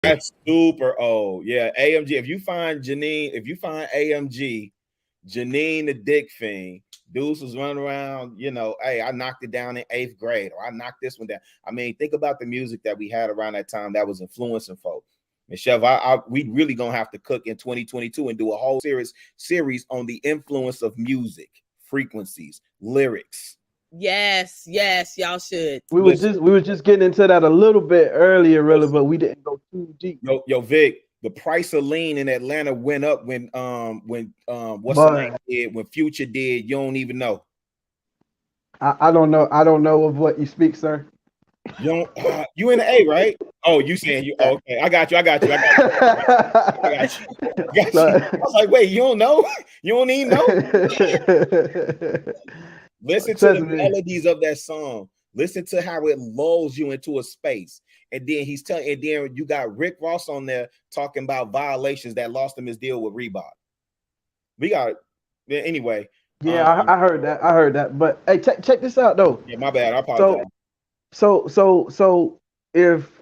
That's super old. Yeah, AMG. If you find AMG, Janine the Dick Fiend, dudes was running around, hey, I knocked it down in 8th grade, or I knocked this one down. I mean, think about the music that we had around that time that was influencing folk. Michelle, we really gonna have to cook in 2022 and do a whole series on the influence of music, frequencies, lyrics. Yes, y'all should. We were just getting into that a little bit earlier, really, but we didn't go too deep. Yo, Vic, the price of lean in Atlanta went up when what's the name did, when Future did. You don't even know. I don't know. I don't know of what you speak, sir. You don't, you in the A, right? Oh, you saying you okay. I got you. I got you. I was like, wait, you don't know? You don't even know? Listen to the melodies of that song. Listen to how it lulls you into a space. And then and then you got Rick Ross on there talking about violations that lost him his deal with Reebok. We got anyway. Yeah, I heard that. I heard that. But hey, check this out though. Yeah, my bad. I apologize. So if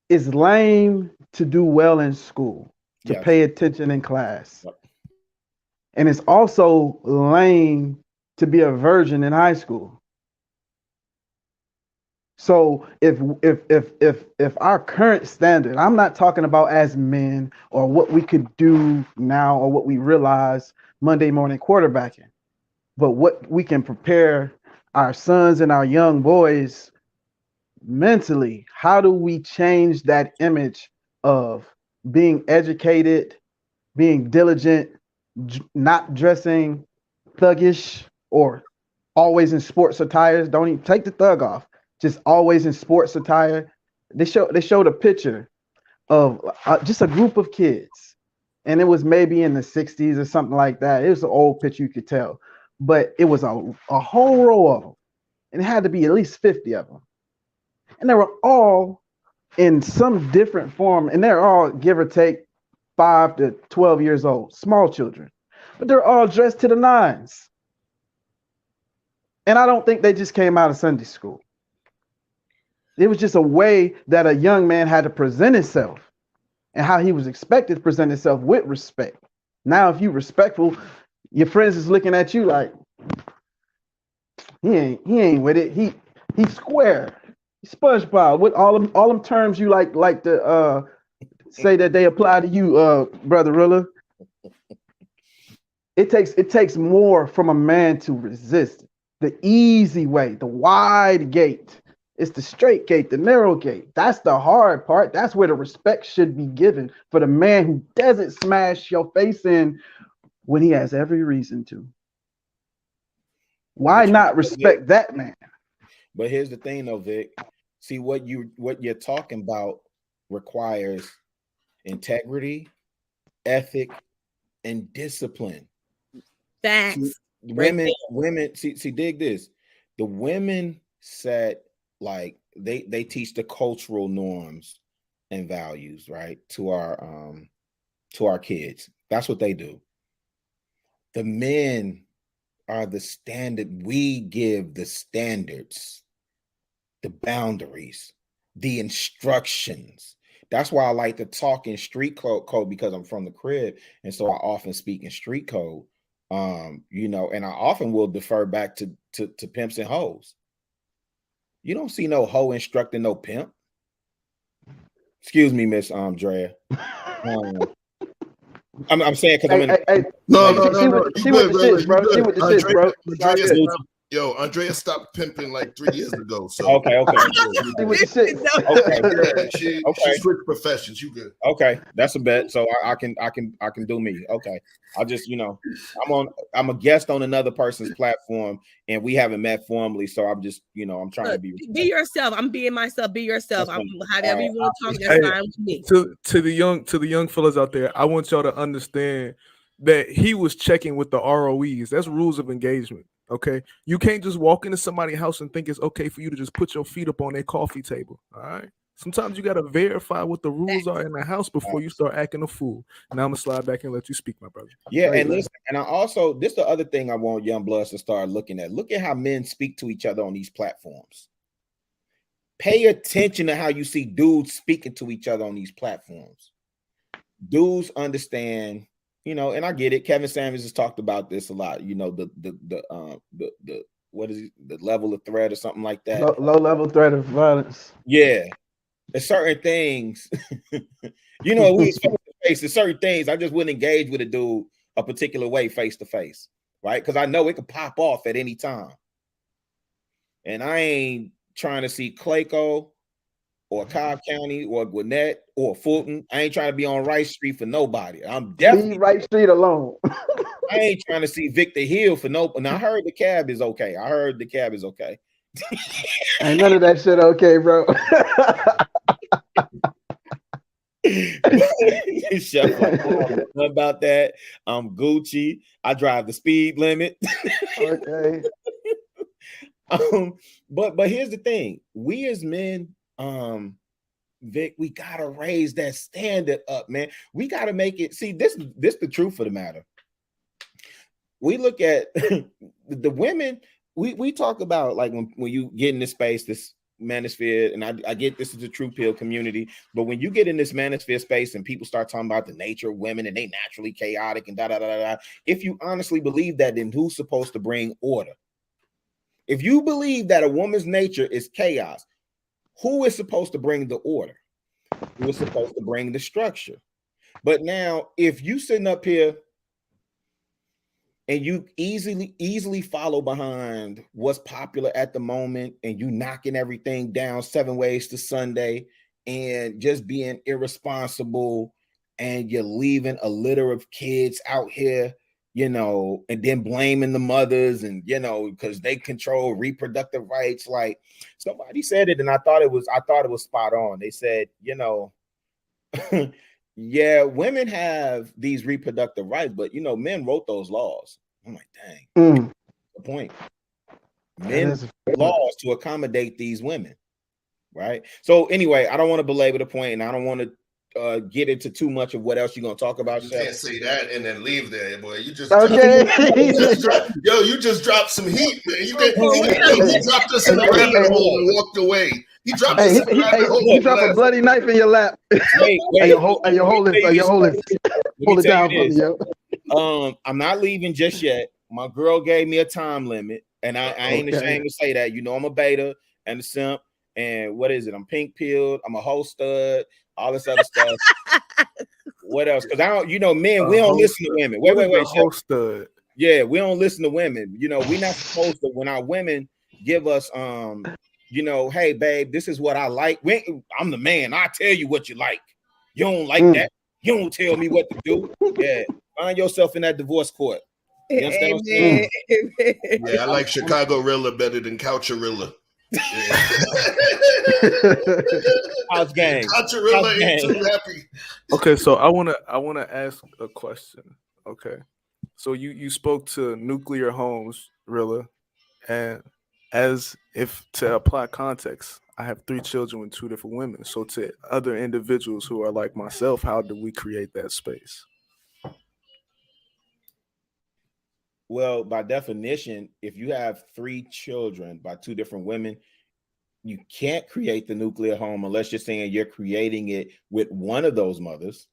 it's lame to do well in school, to pay attention in class, and it's also lame to be a virgin in high school. So if our current standard, I'm not talking about as men or what we could do now or what we realize Monday morning quarterbacking, but what we can prepare our sons and our young boys mentally. How do we change that image of being educated, being diligent, not dressing thuggish or always in sports attires? Don't even take the thug off. Just always in sports attire. They showed a picture of just a group of kids, and it was maybe in the 60s or something like that. It was an old picture, you could tell, but it was a whole row of them, and it had to be at least 50 of them, and they were all in some different form, and they're all give or take 5 to 12 years old, small children, but they're all dressed to the nines. And I don't think they just came out of Sunday school. It was just a way that a young man had to present himself and how he was expected to present himself with respect. Now, if you respectful, your friends is looking at you like, he ain't with it. He's square. He's SpongeBob. With all them terms you like to say that they apply to you, Brother Rilla. It takes more from a man to resist. The easy way, the wide gate. It's the straight gate, the narrow gate. That's the hard part. That's where the respect should be given for the man who doesn't smash your face in when he has every reason to. Why not respect that man? But here's the thing, though, Vic. See, what you're talking about requires integrity, ethic, and discipline. Facts. Women, see, dig this. The women set, like, they teach the cultural norms and values, right, to our kids. That's what they do. The men are the standard. We give the standards, the boundaries, the instructions. That's why I like to talk in street code, because I'm from the crib, and so I often speak in street code. And I often will defer back to pimps and hoes. You don't see no hoe instructing no pimp. Excuse me, Miss Drea. I'm saying because I'm in. No. She with the shit, bro. She with the shit, bro. Andrea stopped pimping like 3 years ago. So okay. She with the shit. Okay, she switched professions. You good? Okay, that's a bet. So I can do me. Okay, I just I'm a guest on another person's platform, and we haven't met formally. So I'm just I'm trying to be yourself. I'm being myself. Be yourself. I'm however you want to talk. That's fine with me. To the young fellas out there, I want y'all to understand that he was checking with the ROEs. That's rules of engagement. Okay, you can't just walk into somebody's house and think it's okay for you to just put your feet up on their coffee table. All right. Sometimes you got to verify what the rules are in the house before you start acting a fool. Now I'm gonna slide back and let you speak, my brother. Yeah, and listen, and I also, this is the other thing I want young bloods to start looking at. Look at how men speak to each other on these platforms. pay attention to how you see dudes speaking to each other on these platforms. Dudes understand, you know, and I get it. Kevin Samuels has talked about this a lot. You know, the what is it, the level of threat or something like that. Low level threat of violence. Yeah, there's certain things. You know, we face to face. There's certain things I just wouldn't engage with a dude a particular way face to face, right? Because I know it could pop off at any time, and I ain't trying to see Clayco or Cobb County or Gwinnett or Fulton. I ain't trying to be on Rice Street for nobody. I'm definitely Leave Rice Street alone. I ain't trying to see Victor Hill for no. And I heard the cab is okay. Ain't none of that shit okay, bro. Chef, like, what about that? I'm Gucci. I drive the speed limit. Okay. But here's the thing: we as men, Vic, we gotta raise that standard up, man. We gotta make it. See, this the truth of the matter. We look at the women. We talk about like when you get in this space, this manosphere, and I get this is a true pill community, but when you get in this manosphere space and people start talking about the nature of women and they naturally chaotic and da da da da, if you honestly believe that, then who's supposed to bring order? If you believe that a woman's nature is chaos, who is supposed to bring the order? Who is supposed to bring the structure? But now, if you sitting up here and you easily follow behind what's popular at the moment, and you knocking everything down 7 ways to Sunday, and just being irresponsible, and you're leaving a litter of kids out here, you know, and then blaming the mothers, and you know, because they control reproductive rights. Like somebody said it, and I thought it was spot on. They said, you know, yeah, women have these reproductive rights, but you know, men wrote those laws. I'm like, dang, the point. Men laws to accommodate these women, right? So anyway, I don't want to belabor the point, and I don't want to get into too much of what else you're gonna talk about. You can't say that and then leave there, boy. You just okay. you just dropped some heat, man. He dropped us in the rabbit hole and walked away. He dropped us in the rabbit hole. He dropped a bloody knife in your lap. Wait, hold it down for me, yo. I'm not leaving just yet. My girl gave me a time limit, and I ain't ashamed to say that. You know, I'm a beta and a simp, and what is it? I'm pink pilled. I'm a whole stud. All this other stuff. What else? Because I don't, you know, men, we don't listen to women. Wait. Whole stud. Yeah, we don't listen to women. You know, we're not supposed to. When our women give us, you know, hey, babe, this is what I like. I'm the man. I tell you what you like. You don't like that. You don't tell me what to do. Yeah, find yourself in that divorce court. You understand what I'm saying? Yeah, I like Chicago Rilla better than Coucharilla. House gang. Coucharilla ain't too happy. Okay, so I wanna ask a question. Okay, so you spoke to nuclear homes, Rilla, and as if to apply context, I have 3 children with 2 different women. So to other individuals who are like myself, how do we create that space? Well, by definition, if you have 3 children by 2 different women, you can't create the nuclear home unless you're saying you're creating it with one of those mothers.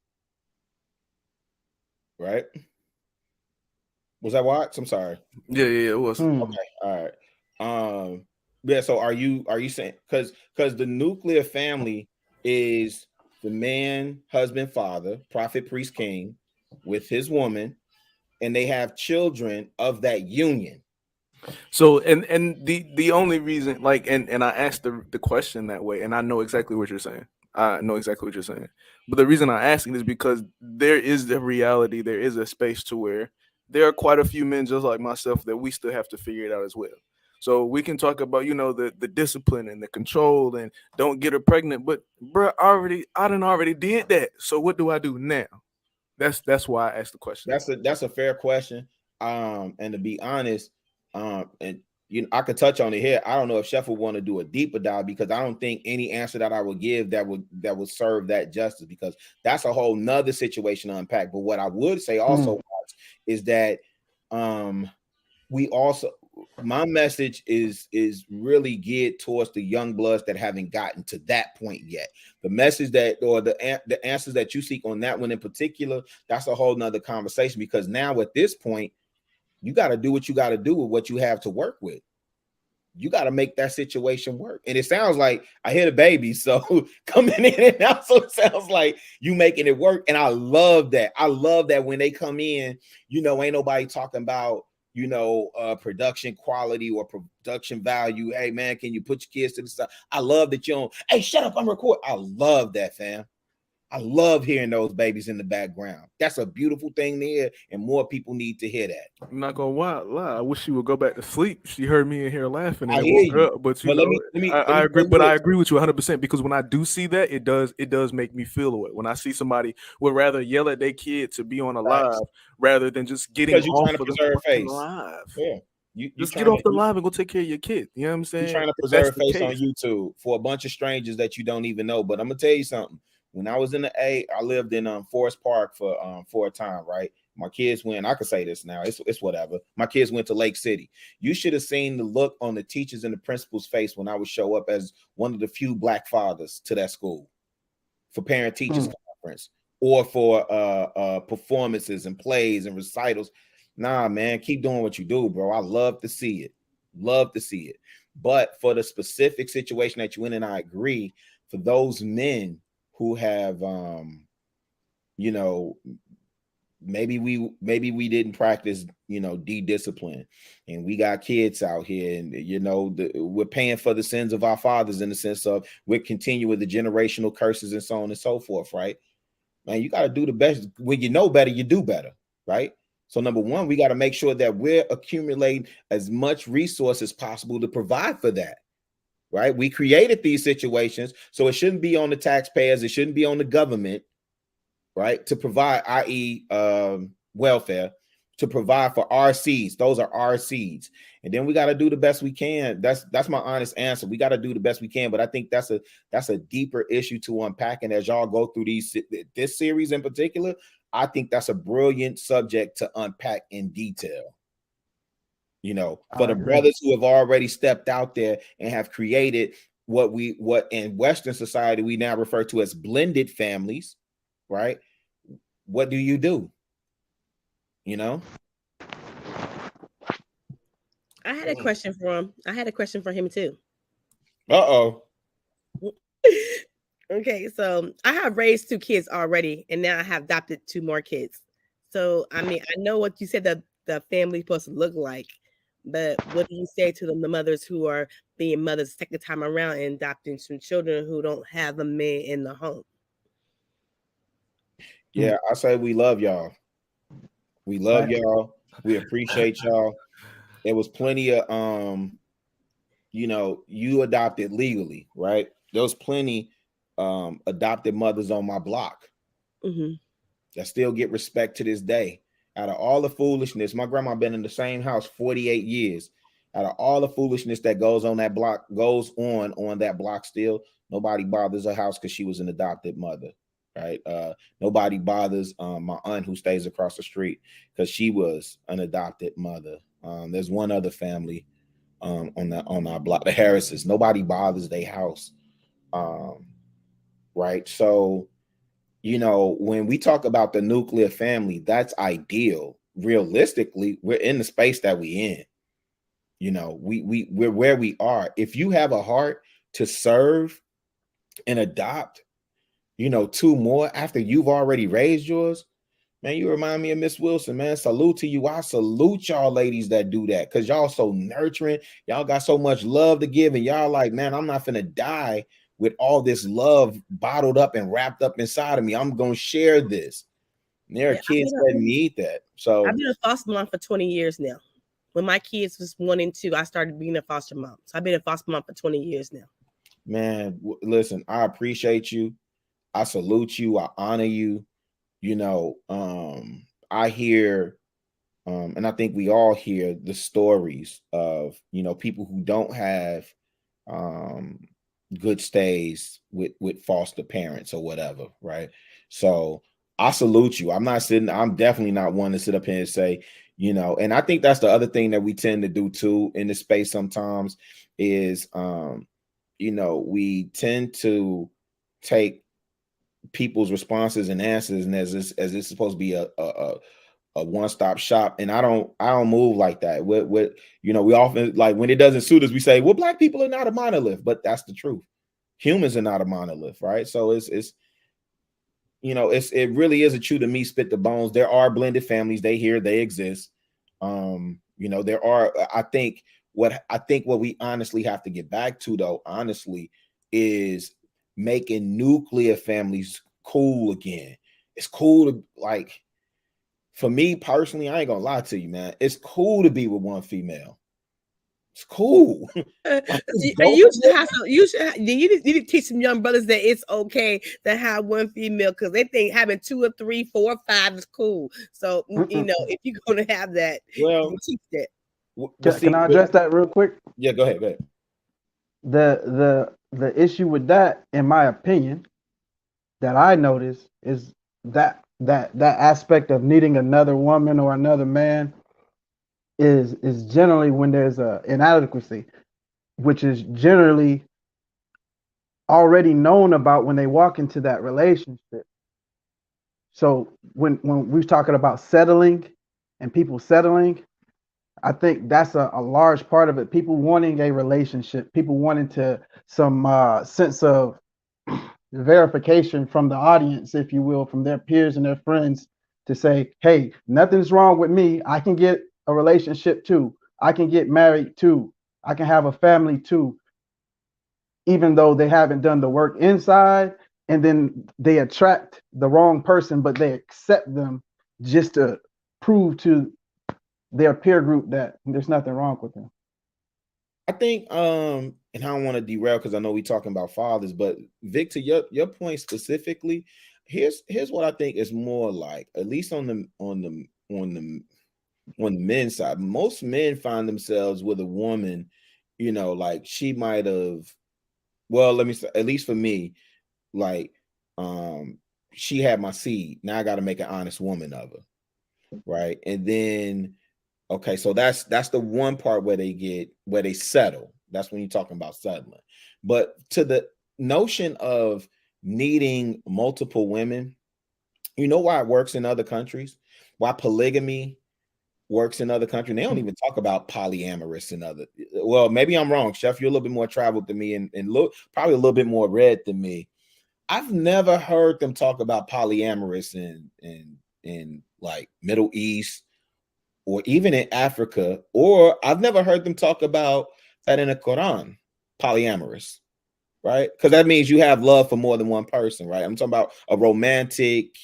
Right? Was that Watts? I'm sorry. Yeah, it was. Okay, all right. Yeah, so are you saying because the nuclear family is the man, husband, father, prophet, priest, king with his woman, and they have children of that union. So and the only reason, like, and I asked the question that way, and I know exactly what you're saying. But the reason I ask it is because there is the reality, there is a space to where there are quite a few men just like myself that we still have to figure it out as well. So we can talk about, you know, the discipline and the control and don't get her pregnant, but bro, I done already did that. So what do I do now? That's why I asked the question. That's a fair question. And to be honest, and you know, I could touch on it here. I don't know if Chef would want to do a deeper dive because I don't think any answer that I would give that would serve that justice, because that's a whole nother situation to unpack. But what I would say also is that we also, my message is really geared towards the young bloods that haven't gotten to that point yet. The message that, or the answers that you seek on that one in particular, that's a whole nother conversation, because now at this point, you got to do what you got to do with what you have to work with. You got to make that situation work. And it sounds like I hear the baby, so coming in and out, so it sounds like you making it work. And I love that. I love that when they come in, you know, ain't nobody talking about, you know, production quality or production value. Hey man, can you put your kids to the side? I love that you don't, hey, shut up, I'm recording. I love that, fam. I love hearing those babies in the background. That's a beautiful thing to hear, and more people need to hear that. I'm not gonna lie. I wish she would go back to sleep. She heard me in here laughing and I it hear woke you. her up. But you But know, let me I agree. tell you But I this. agree with you 100%, because when I do see that, it does make me feel away. When I see somebody would rather yell at their kid to be on a live rather than just getting Because you're off trying to of the preserve fucking face. live. Yeah. You Just trying get off the to, live and go take care of your kid. You know what I'm saying? you're trying to If that's preserve the face on case. YouTube for a bunch of strangers that you don't even know. But I'm gonna tell you something. When I was in the A, I lived in Forest Park for a time, right? My kids went, I could say this now, it's whatever. My kids went to Lake City. You should have seen the look on the teachers and the principal's face when I would show up as one of the few Black fathers to that school for parent teachers conference or for performances and plays and recitals. Nah, man, keep doing what you do, bro. I love to see it. Love to see it. But for the specific situation that you in, and I agree, for those men who have you know, maybe we didn't practice, you know, discipline, and we got kids out here, and you know, we're paying for the sins of our fathers, in the sense of we're continuing the generational curses and so on and so forth, right? Man, you got to do the best. When you know better, you do better, right? So number one, we got to make sure that we're accumulating as much resource as possible to provide for that, right? We created these situations, so it shouldn't be on the taxpayers, it shouldn't be on the government, right, to provide, i.e. Welfare, to provide for our seeds. Those are our seeds. And then we got to do the best we can. That's my honest answer. We got to do the best we can. But I think that's a deeper issue to unpack. And as y'all go through this series in particular, I think that's a brilliant subject to unpack in detail. You know, for the brothers who have already stepped out there and have created what in Western society we now refer to as blended families, right? What do? You know? I had a question for him. I had a question for him too. Uh-oh. Okay, so I have raised 2 kids already, and now I have adopted 2 more kids. So I mean, I know what you said the family's supposed to look like, but what do you say to the mothers who are being mothers second time around and adopting some children who don't have a man in the home? Yeah, I say we love y'all. We love y'all. We appreciate y'all. There was plenty of you know, you adopted legally, right? There was plenty adopted mothers on my block that still get respect to this day. Out of all the foolishness, my grandma been in the same house 48 years. Out of all the foolishness that goes on that block, on that block still, nobody bothers her house because she was an adopted mother, right? Nobody bothers my aunt who stays across the street because she was an adopted mother. There's one other family on our block, the Harrises. Nobody bothers their house, right? So, you know, when we talk about the nuclear family, that's ideal. Realistically, we're in the space that we in. You know, we're where we are. If you have a heart to serve and adopt, you know, 2 more after you've already raised yours, man, you remind me of Miss Wilson, man. Salute to you. I salute y'all ladies that do that, because y'all so nurturing. Y'all got so much love to give, and y'all like, man, I'm not finna die with all this love bottled up and wrapped up inside of me. I'm gonna share this. And there are kids that need that. So I've been a foster mom for 20 years now. When my kids was 1 and 2, I started being a foster mom. So I've been a foster mom for 20 years now. Man, listen, I appreciate you. I salute you. I honor you. You know, I hear, and I think we all hear the stories of, you know, people who don't have good stays with foster parents or whatever, right? So I salute you. I'm definitely not one to sit up here and say, and I think that's the other thing that we tend to do too in the space sometimes is, we tend to take people's responses and answers and as it's supposed to be a one-stop shop, and I don't move like that. What we often, like, when it doesn't suit us, we say, well, Black people are not a monolith, but that's the truth. Humans are not a monolith, right? So it really is a chew to me, spit the bones. There are blended families. They exist. There are. I think what we honestly have to get back to, though, honestly, is making nuclear families cool again. It's cool to, like, for me personally, I ain't gonna lie to you, man. It's cool to be with one female. It's cool. You need to teach some young brothers that it's okay to have one female, because they think having 2 or 3, 4 or 5 is cool. So if you're gonna have that, you teach that. Can I address that real quick? Yeah, go ahead. The issue with that, in my opinion, that I notice is that aspect of needing another woman or another man is generally when there's a inadequacy, which is generally already known about when they walk into that relationship. So when we're talking about settling and people settling, I think that's a large part of it. People wanting a relationship, people wanting some sense of verification from the audience, if you will, from their peers and their friends, to say, hey, nothing's wrong with me. I can get a relationship too. I can get married too. I can have a family too. Even though they haven't done the work inside, and then they attract the wrong person, but they accept them just to prove to their peer group that there's nothing wrong with them. I think, and I don't want to derail because I know we're talking about fathers, but Victor, your point specifically, here's what I think is more like, at least on the men's side, most men find themselves with a woman, like she might have, well, let me say, at least for me, like, she had my seed. Now I got to make an honest woman of her, right? And then, okay, so that's the one part where they settle. That's when you're talking about settling. But to the notion of needing multiple women, you know why it works in other countries? Why polygamy works in other countries? They don't even talk about polyamorous in other. Well, maybe I'm wrong, Chef. You're a little bit more traveled than me and probably a little bit more read than me. I've never heard them talk about polyamorous in like Middle East, or even in Africa, or I've never heard them talk about that in the Quran, polyamorous, right? Because that means you have love for more than one person, right? I'm talking about a romantic,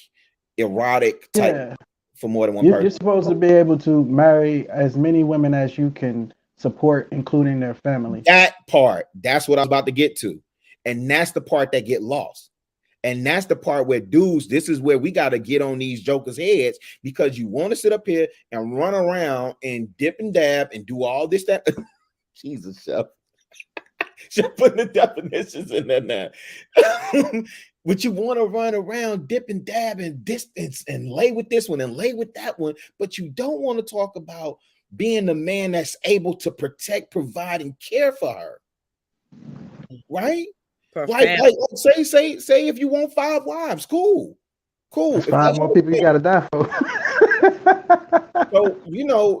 erotic type for more than one person. You're supposed to be able to marry as many women as you can support, including their family. That part, that's what I was about to get to. And that's the part that get lost. And that's the part where dudes, this is where we got to get on these jokers' heads, because you want to sit up here and run around and dip and dab and do all this, that. Jesus, Chef. Chef putting the definitions in there now. But you want to run around, dip and dab and distance and lay with this one and lay with that one. But you don't want to talk about being the man that's able to protect, provide, and care for her. Right? Like say if you want 5 wives, cool. That's 5 more people you gotta die for. So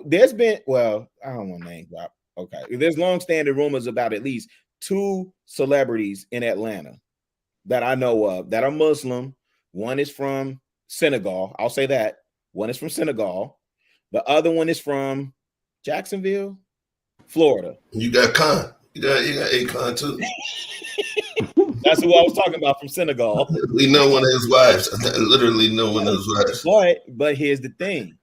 there's been, well, I don't want to name drop. Okay, there's long-standing rumors about at least 2 celebrities in Atlanta that I know of that are Muslim. One is from Senegal. I'll say that. One is from Senegal. The other one is from Jacksonville, Florida. You got Khan. You got Akon too. That's who I was talking about, from Senegal. We know one of his wives. Literally know one of his wives. But here's the thing.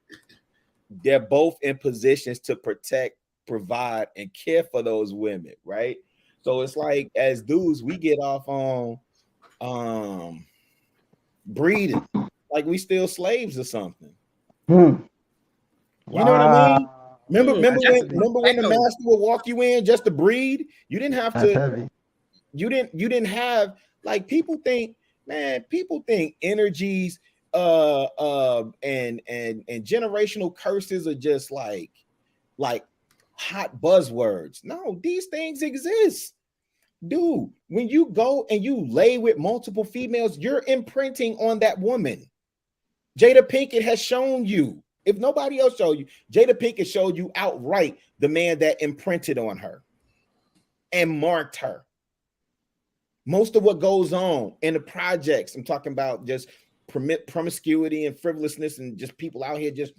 They're both in positions to protect, provide, and care for those women, right? So it's like, as dudes, we get off on breeding like we still slaves or something. You know what I mean? Remember when the master would walk you in just to breed? You didn't have to. You didn't have, like, people think energies and generational curses are just like hot buzzwords. No, these things exist. Dude, when you go and you lay with multiple females, you're imprinting on that woman. Jada Pinkett has shown you. If nobody else showed you, Jada Pinkett showed you outright the man that imprinted on her and marked her. Most of what goes on in the projects, I'm talking about just promiscuity and frivolousness and just people out here just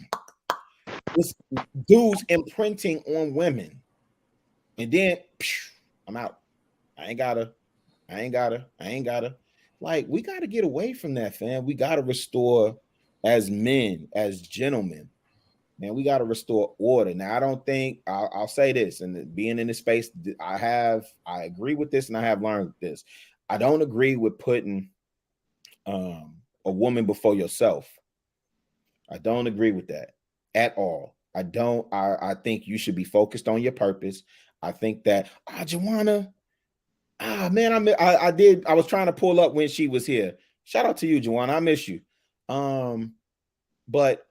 dudes imprinting on women. And then I'm out. I ain't gotta. Like, we got to get away from that, fam. We got to restore as men, as gentlemen. Man, we got to restore order. Now, I don't think I'll say this, and being in this space, I agree with this, and I have learned this. I don't agree with putting a woman before yourself. I don't agree with that at all. I don't. I think you should be focused on your purpose. I think that Joanna. Man, I was trying to pull up when she was here. Shout out to you, Joanna. I miss you. But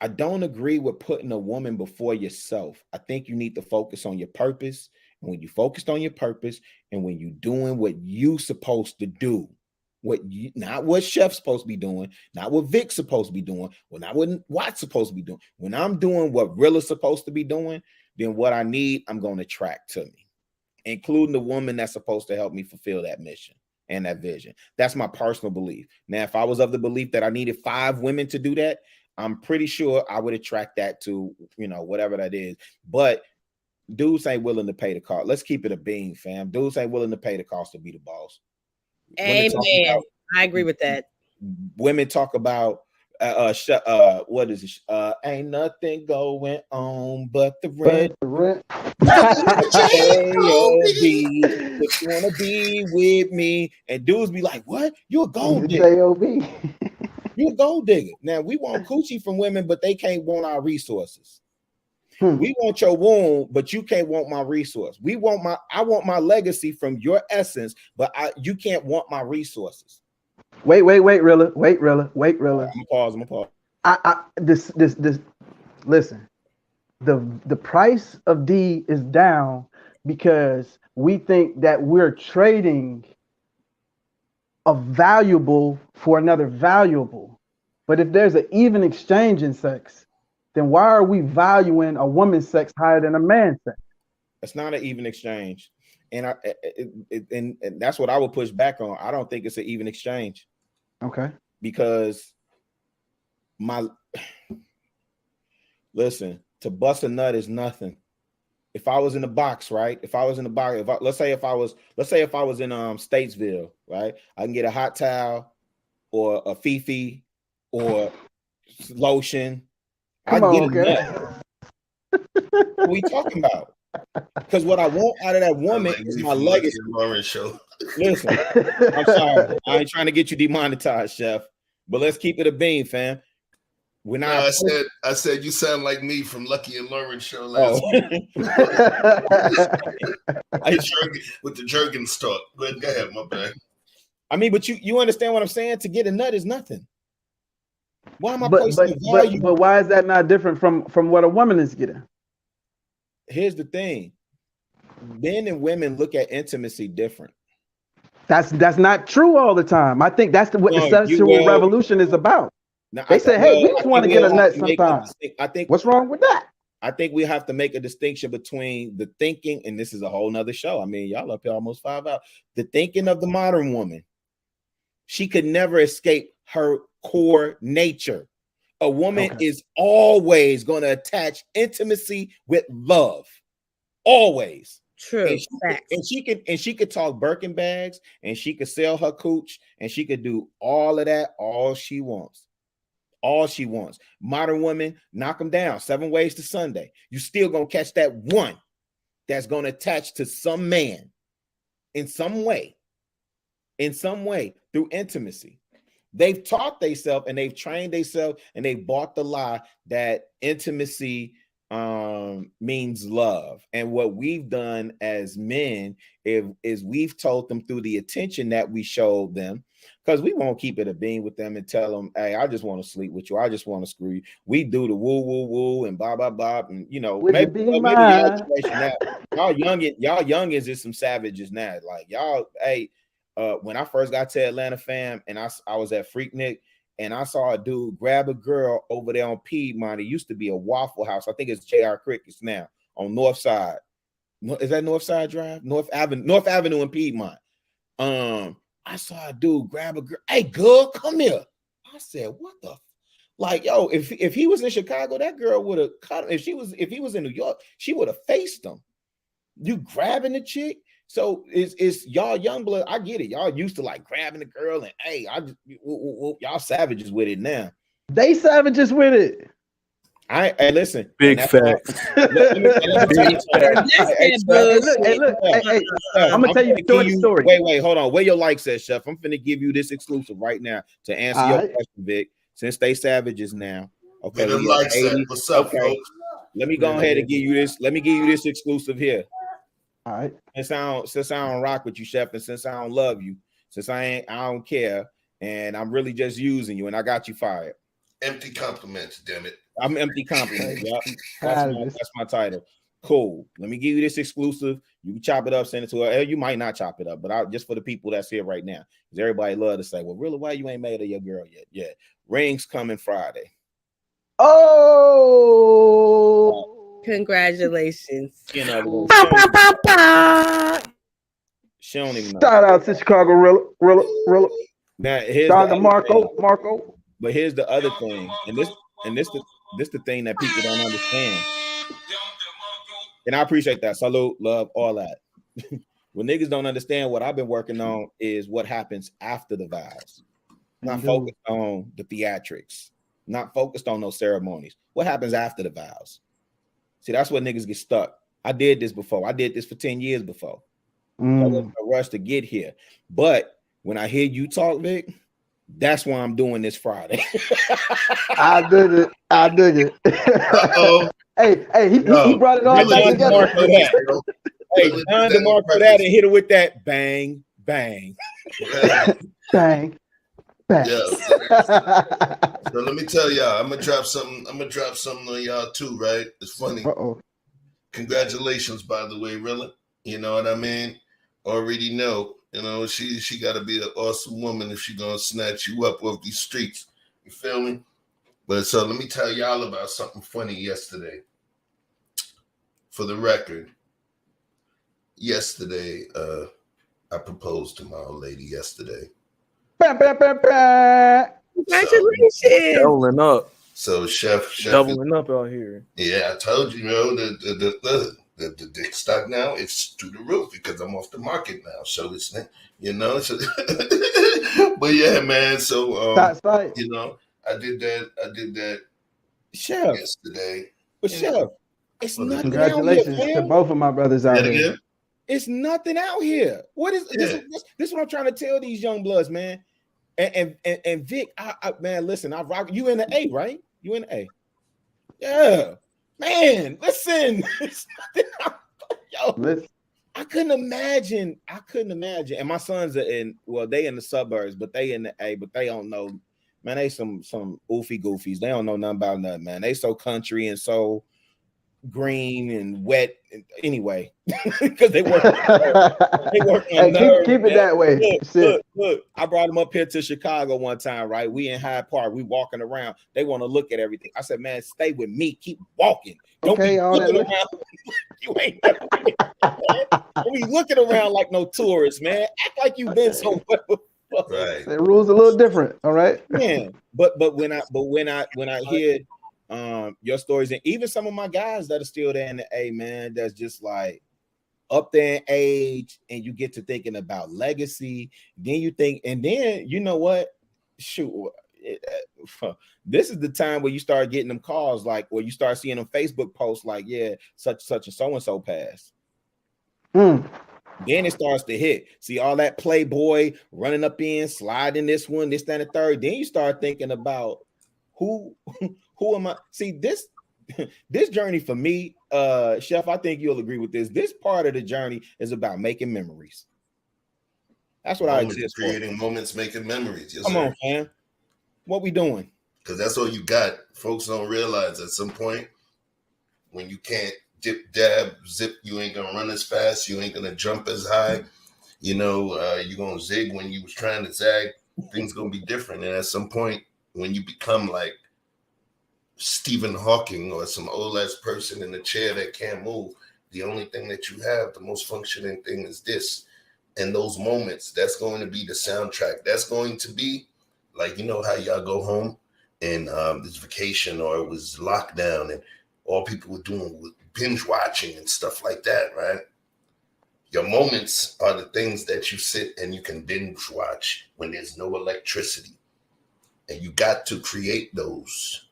I don't agree with putting a woman before yourself. I think you need to focus on your purpose. And when you focused on your purpose and when you're doing what you supposed to do, not what Chef's supposed to be doing, not what Vic's supposed to be doing, well, not what Watt's supposed to be doing. When I'm doing what Rilla's supposed to be doing, then what I need, I'm going to attract to me, including the woman that's supposed to help me fulfill that mission and that vision. That's my personal belief. Now, if I was of the belief that I needed 5 women to do that, I'm pretty sure I would attract that to, whatever that is. But dudes ain't willing to pay the cost. Let's keep it a bean, fam. Dudes ain't willing to pay the cost to be the boss. Amen. I agree with that. Women talk about what is it? Ain't nothing going on but the rent. If you wanna be with me, and dudes be like, "What? You a gold digger? You a gold digger?" Now we want coochie from women, but they can't want our resources. We want your womb, but you can't want my resource. I want my legacy from your essence, but you can't want my resources. Wait, Rilla. I'm gonna pause. This. Listen, the price of D is down because we think that we're trading a valuable for another valuable. But if there's an even exchange in sex, then why are we valuing a woman's sex higher than a man's sex? It's not an even exchange. And and that's what I would push back on. I don't think it's an even exchange. Okay. Because listen, to bust a nut is nothing. If I was in the box, right? Let's say if I was in Statesville, right? I can get a hot towel or a Fifi or lotion. I can get a nut. What are we talking about? Because what I want out of that woman is my legacy. Show. Listen, I'm sorry. I ain't trying to get you demonetized, Chef. But let's keep it a bean, fam. I said you sound like me from Lucky and Lauren show last week. With the jerkin talk. But go ahead, my bad. I mean, but you understand what I'm saying? To get a nut is nothing. Why am I placing the value? But why is that not different from what a woman is getting? Here's the thing. Men and women look at intimacy different. That's not true all the time. I think that's what the sexual revolution is about. Now, they say, hey, we just want to get a nut sometimes. What's wrong with that? I think we have to make a distinction between the thinking, and this is a whole nother show. I mean, y'all up here almost 5 hours. The thinking of the modern woman. She could never escape her core nature. A woman is always going to attach intimacy with love. Always. True. And she could talk Birkin bags, and she could sell her cooch, and she could do all of that, all she wants. All she wants. Modern women, knock them down. 7 ways to Sunday. You still gonna catch that one that's gonna attach to some man in some way through intimacy. They've taught themselves and they've trained themselves and they've bought the lie that intimacy means love. And what we've done as men is we've told them through the attention that we showed them, because we won't keep it a bean with them and tell them, hey, I just want to sleep with you. I just want to screw you. We do the woo, woo, woo, and blah, blah, blah. And, you know, Would maybe you be y'all mine? generation now, y'all youngins is some savages now. Like, y'all, hey, when I first got to Atlanta, fam, and I was at Freaknik, and I saw a dude grab a girl over there on Piedmont. It used to be a Waffle House. I think it's J.R. Crickets now on North Side. Is that North Side Drive? North Avenue in Piedmont. I saw a dude grab a girl. Hey, girl, come here. I said, what the? Like, yo, if he was in Chicago, that girl would have caught him. If he was in New York, she would have faced him. You grabbing the chick. So it's y'all young blood. I get it. Y'all used to like grabbing the girl and hey, y'all savages with it now. They savages with it. Hey, listen. Big facts. Let me tell you something. Hey, I'm gonna tell you a story. Wait, hold on. Where your like says, Chef? I'm finna give you this exclusive right now to answer your question, Vic. Since they savages now, okay. What's up, okay. folks? Let me go ahead and give you this. Let me give you this exclusive here. All right. Since I don't rock with you, Chef, and since I don't love you, since I don't care, and I'm really just using you, and I got you fired. Empty compliments, damn it. I'm empty compliments. Yeah, that's my title. Cool. Let me give you this exclusive. You can chop it up, send it to her. You might not chop it up, but just for the people that's here right now, because everybody love to say, "Well, really, why you ain't made of your girl yet?" Yeah, rings coming Friday. Oh. Congratulations. You know, she don't even know. Shout out to Chicago, Rilla. Now here's shout out to Marco. But here's the other thing, and this the thing that people don't understand. And I appreciate that. Salute, love, all that. What niggas don't understand, what I've been working on is what happens after the vows. Not focused on the theatrics, not focused on those ceremonies. What happens after the vows? See, that's where niggas get stuck. I did this before. I did this for 10 years before. I was a rush to get here. But when I hear you talk, Vic, that's why I'm doing this Friday. I dig it. Uh-oh. Hey, he brought it all back together. Hey, John DeMarco that and hit it with that bang, bang. Bang. Yeah. So let me tell y'all, I'm gonna drop something on y'all too, right? It's funny. Uh-oh. Congratulations, by the way, Rilla. You know what I mean? Already know. You know, she gotta be an awesome woman if she gonna snatch you up off these streets. You feel me? But so let me tell y'all about something funny yesterday. For the record, yesterday, I proposed to my old lady yesterday. Congratulations. Doubling up. So chef doubling up out here. Yeah, I told you, the dick stock now it's through the roof because I'm off the market now. So it's so but yeah, man. So you know, I did that Chef yesterday. But Chef, it's nothing. Congratulations out here, to both of my brothers out here. It's nothing out here. What is this? This is what I'm trying to tell these young bloods, man. And Vic, man, listen, I rock you in the A, right? You in the A. Yeah. Man, listen. Yo, I couldn't imagine. And my sons are they in the suburbs, but they in the A, but they don't know. Man, they some oofy goofies. They don't know nothing about nothing, man. They so country and so green and wet. Anyway, because they work. Hey, keep it that way. Look, I brought them up here to Chicago one time, right? We in Hyde Park. We walking around. They want to look at everything. I said, man, stay with me. Keep walking. Don't be looking around. You ain't don't be looking around like no tourist, man. Act like you've been somewhere before. Right. The rules a little different, all right? Yeah. But when I hear your stories, and even some of my guys that are still there in the A, man, that's just like up there in age, and you get to thinking about legacy. Then you think, and then you know what? Shoot, this is the time where you start getting them calls, like where you start seeing them Facebook posts, like, yeah, such and so passed. Then it starts to hit. See all that Playboy running up in, sliding this one, this, that, and the third. Then you start thinking about who am I? See, this journey for me, Chef, I think you'll agree with this. This part of the journey is about making memories. That's what I Moments, exist for. creating moments, making memories. Yes, Come sir. on, fam. What we doing? Because that's all you got. Folks don't realize at some point when you can't dip, dab, zip, you ain't gonna run as fast, you ain't gonna jump as high. You know, you're gonna zig when you was trying to zag. Things gonna be different. And at some point, when you become like Stephen Hawking or some old ass person in a chair that can't move, the only thing that you have, the most functioning thing is this. And those moments, that's going to be the soundtrack. That's going to be like, you know how y'all go home and this vacation or it was lockdown and all people were doing was binge watching and stuff like that, right? Your moments are the things that you sit and you can binge watch when there's no electricity. And you got to create those.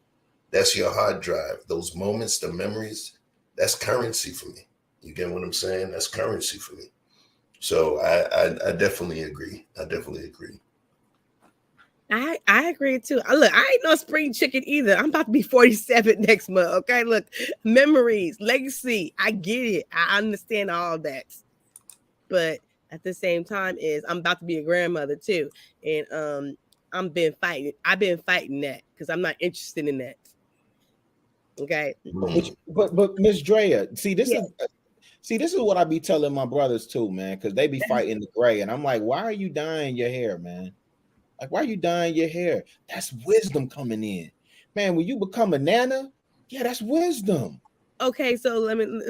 That's your hard drive. Those moments, the memories, that's currency for me. You get what I'm saying? That's currency for me. So I definitely agree. I definitely agree. I agree too. Look, I ain't no spring chicken either. I'm about to be 47 next month. Okay, look, memories, legacy. I get it. I understand all that. But at the same time, I'm about to be a grandmother too, and I've been fighting that because I'm not interested in that. Okay, but Miss Drea, see this is what I be telling my brothers too, man, because they be fighting the gray, and I'm like, why are you dyeing your hair, man? Like, why are you dyeing your hair? That's wisdom coming in, man. When you become a nana, yeah, that's wisdom. Okay, so let me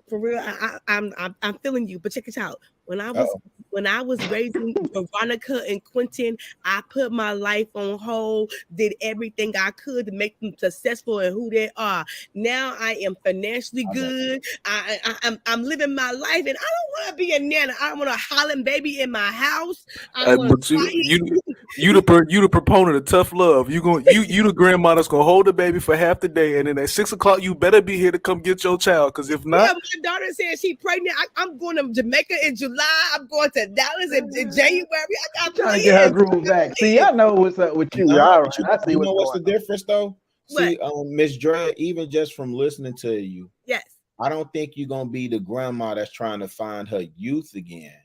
for real. I'm feeling you, but check it out. When I was raising Veronica and Quentin, I put my life on hold, did everything I could to make them successful in who they are. Now I am financially good. I'm living my life, and I don't want to be a nana. I want a Holland baby in my house. I want But you the proponent of tough love. You the grandma that's gonna hold the baby for half the day, and then at 6 o'clock you better be here to come get your child. Because if not, my daughter said she's pregnant. I'm going to Jamaica in July. I'm going to Dallas in January. I got trying to get her groove back. See, I know what's up with you. All right, I see what's the difference though. What? See, Miss Dre, even just from listening to you, yes, I don't think you're gonna be the grandma that's trying to find her youth again,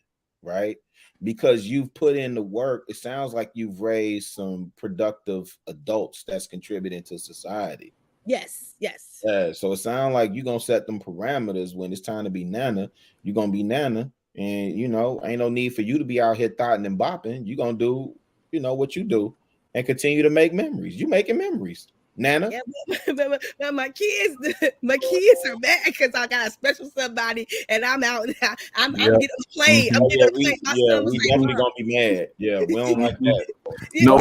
right? Because you've put in the work. It sounds like you've raised some productive adults that's contributing to society. Yes. Yeah, so it sounds like you're gonna set them parameters when it's time to be nana. You're gonna be nana, and ain't no need for you to be out here thotting and bopping. You're gonna do, what you do, and continue to make memories. You making memories, nana. Yeah, but my kids are mad because I got a special somebody, and I'm out. I'm getting played. I'm getting played. We definitely gonna be mad. Yeah, we don't like that. No,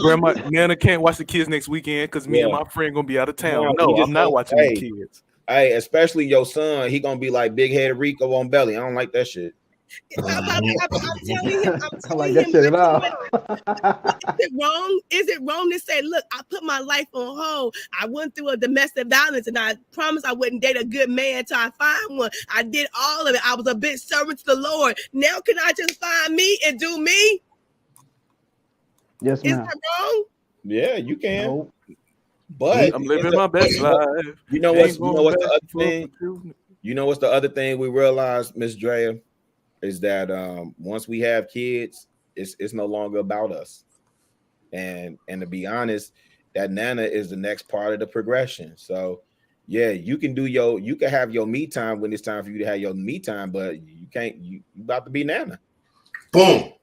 grandma Nana can't watch the kids next weekend because me and my friend gonna be out of town. No, I'm not watching the kids. Hey, especially your son, he gonna be like big headed Rico on belly. I don't like that shit. I'm telling him. I like that shit at all. Is it wrong to say, look, I put my life on hold. I went through a domestic violence, and I promised I wouldn't date a good man until I find one. I did all of it. I was a bit servant to the Lord. Now can I just find me and do me? Yes, ma'am. Is that wrong? Yeah, you can. Nope. But I'm living my best life. You know what's the other thing? You know what's the other thing we realized, Miss Drea, is that once we have kids, it's no longer about us. And to be honest, that nana is the next part of the progression. So yeah, you can have your me time when it's time for you to have your me time, but you can't. You about to be nana. Boom,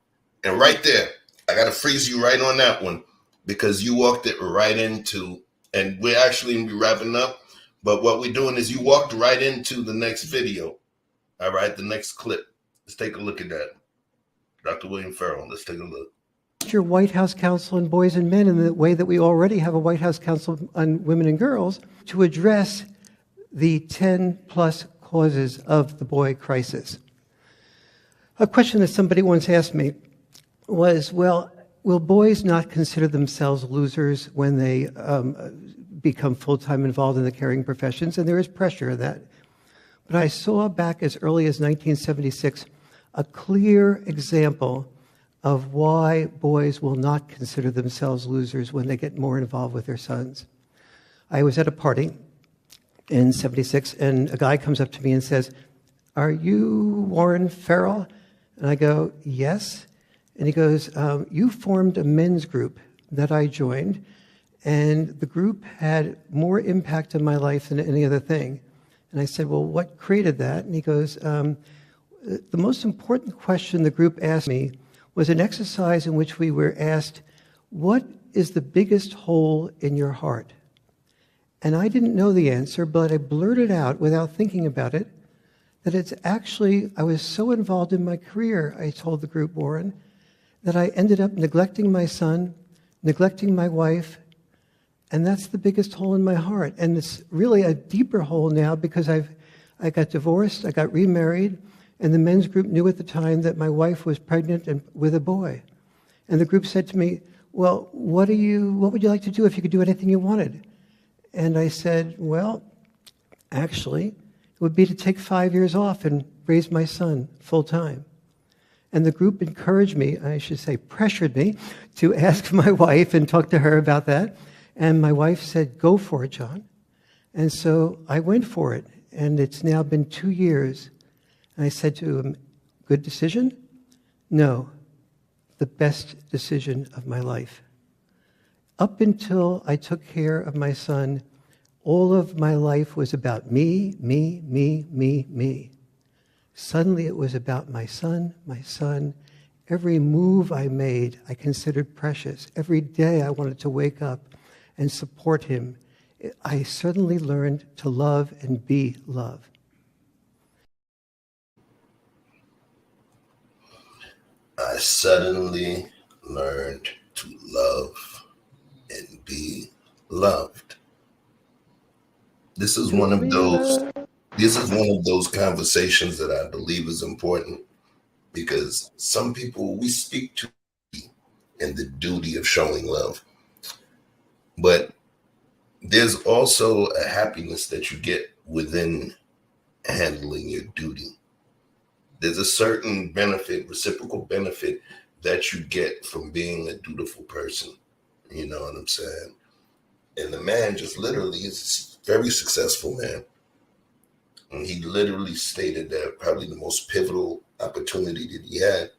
and right there, I gotta freeze you right on that one because you walked it right into. And we're actually going to be wrapping up. But what we're doing is you walked right into the next video. All right, the next clip. Let's take a look at that. Dr. William Farrell, let's take a look. Your White House Council on Boys and Men in the way that we already have a White House Council on Women and Girls to address the 10+ causes of the boy crisis. A question that somebody once asked me was, well, will boys not consider themselves losers when they become full-time involved in the caring professions? And there is pressure in that. But I saw back as early as 1976 a clear example of why boys will not consider themselves losers when they get more involved with their sons. I was at a party in 76, and a guy comes up to me and says, "Are you Warren Farrell?" And I go, yes. And he goes, you formed a men's group that I joined, and the group had more impact on my life than any other thing. And I said, well, what created that? And he goes, the most important question the group asked me was an exercise in which we were asked, what is the biggest hole in your heart? And I didn't know the answer, but I blurted out without thinking about it, that it's actually, I was so involved in my career, I told the group, Warren, that I ended up neglecting my son, neglecting my wife, and that's the biggest hole in my heart. And it's really a deeper hole now because I got divorced, I got remarried, and the men's group knew at the time that my wife was pregnant and with a boy. And the group said to me, well, what would you like to do if you could do anything you wanted? And I said, well, actually, it would be to take 5 years off and raise my son full time. And the group encouraged me, I should say pressured me, to ask my wife and talk to her about that. And my wife said, go for it, John. And so I went for it. And it's now been 2 years. And I said to him, good decision? No, the best decision of my life. Up until I took care of my son, all of my life was about me, me, me, me, me. Suddenly it was about my son, my son. Every move I made, I considered precious. Every day I wanted to wake up and support him. I suddenly learned to love and be love. I suddenly learned to love and be loved. This is one of those conversations that I believe is important, because some people we speak to in the duty of showing love, but there's also a happiness that you get within handling your duty. There's a certain benefit, reciprocal benefit, that you get from being a dutiful person. You know what I'm saying? And the man just literally is a very successful man. And he literally stated that probably the most pivotal opportunity that he had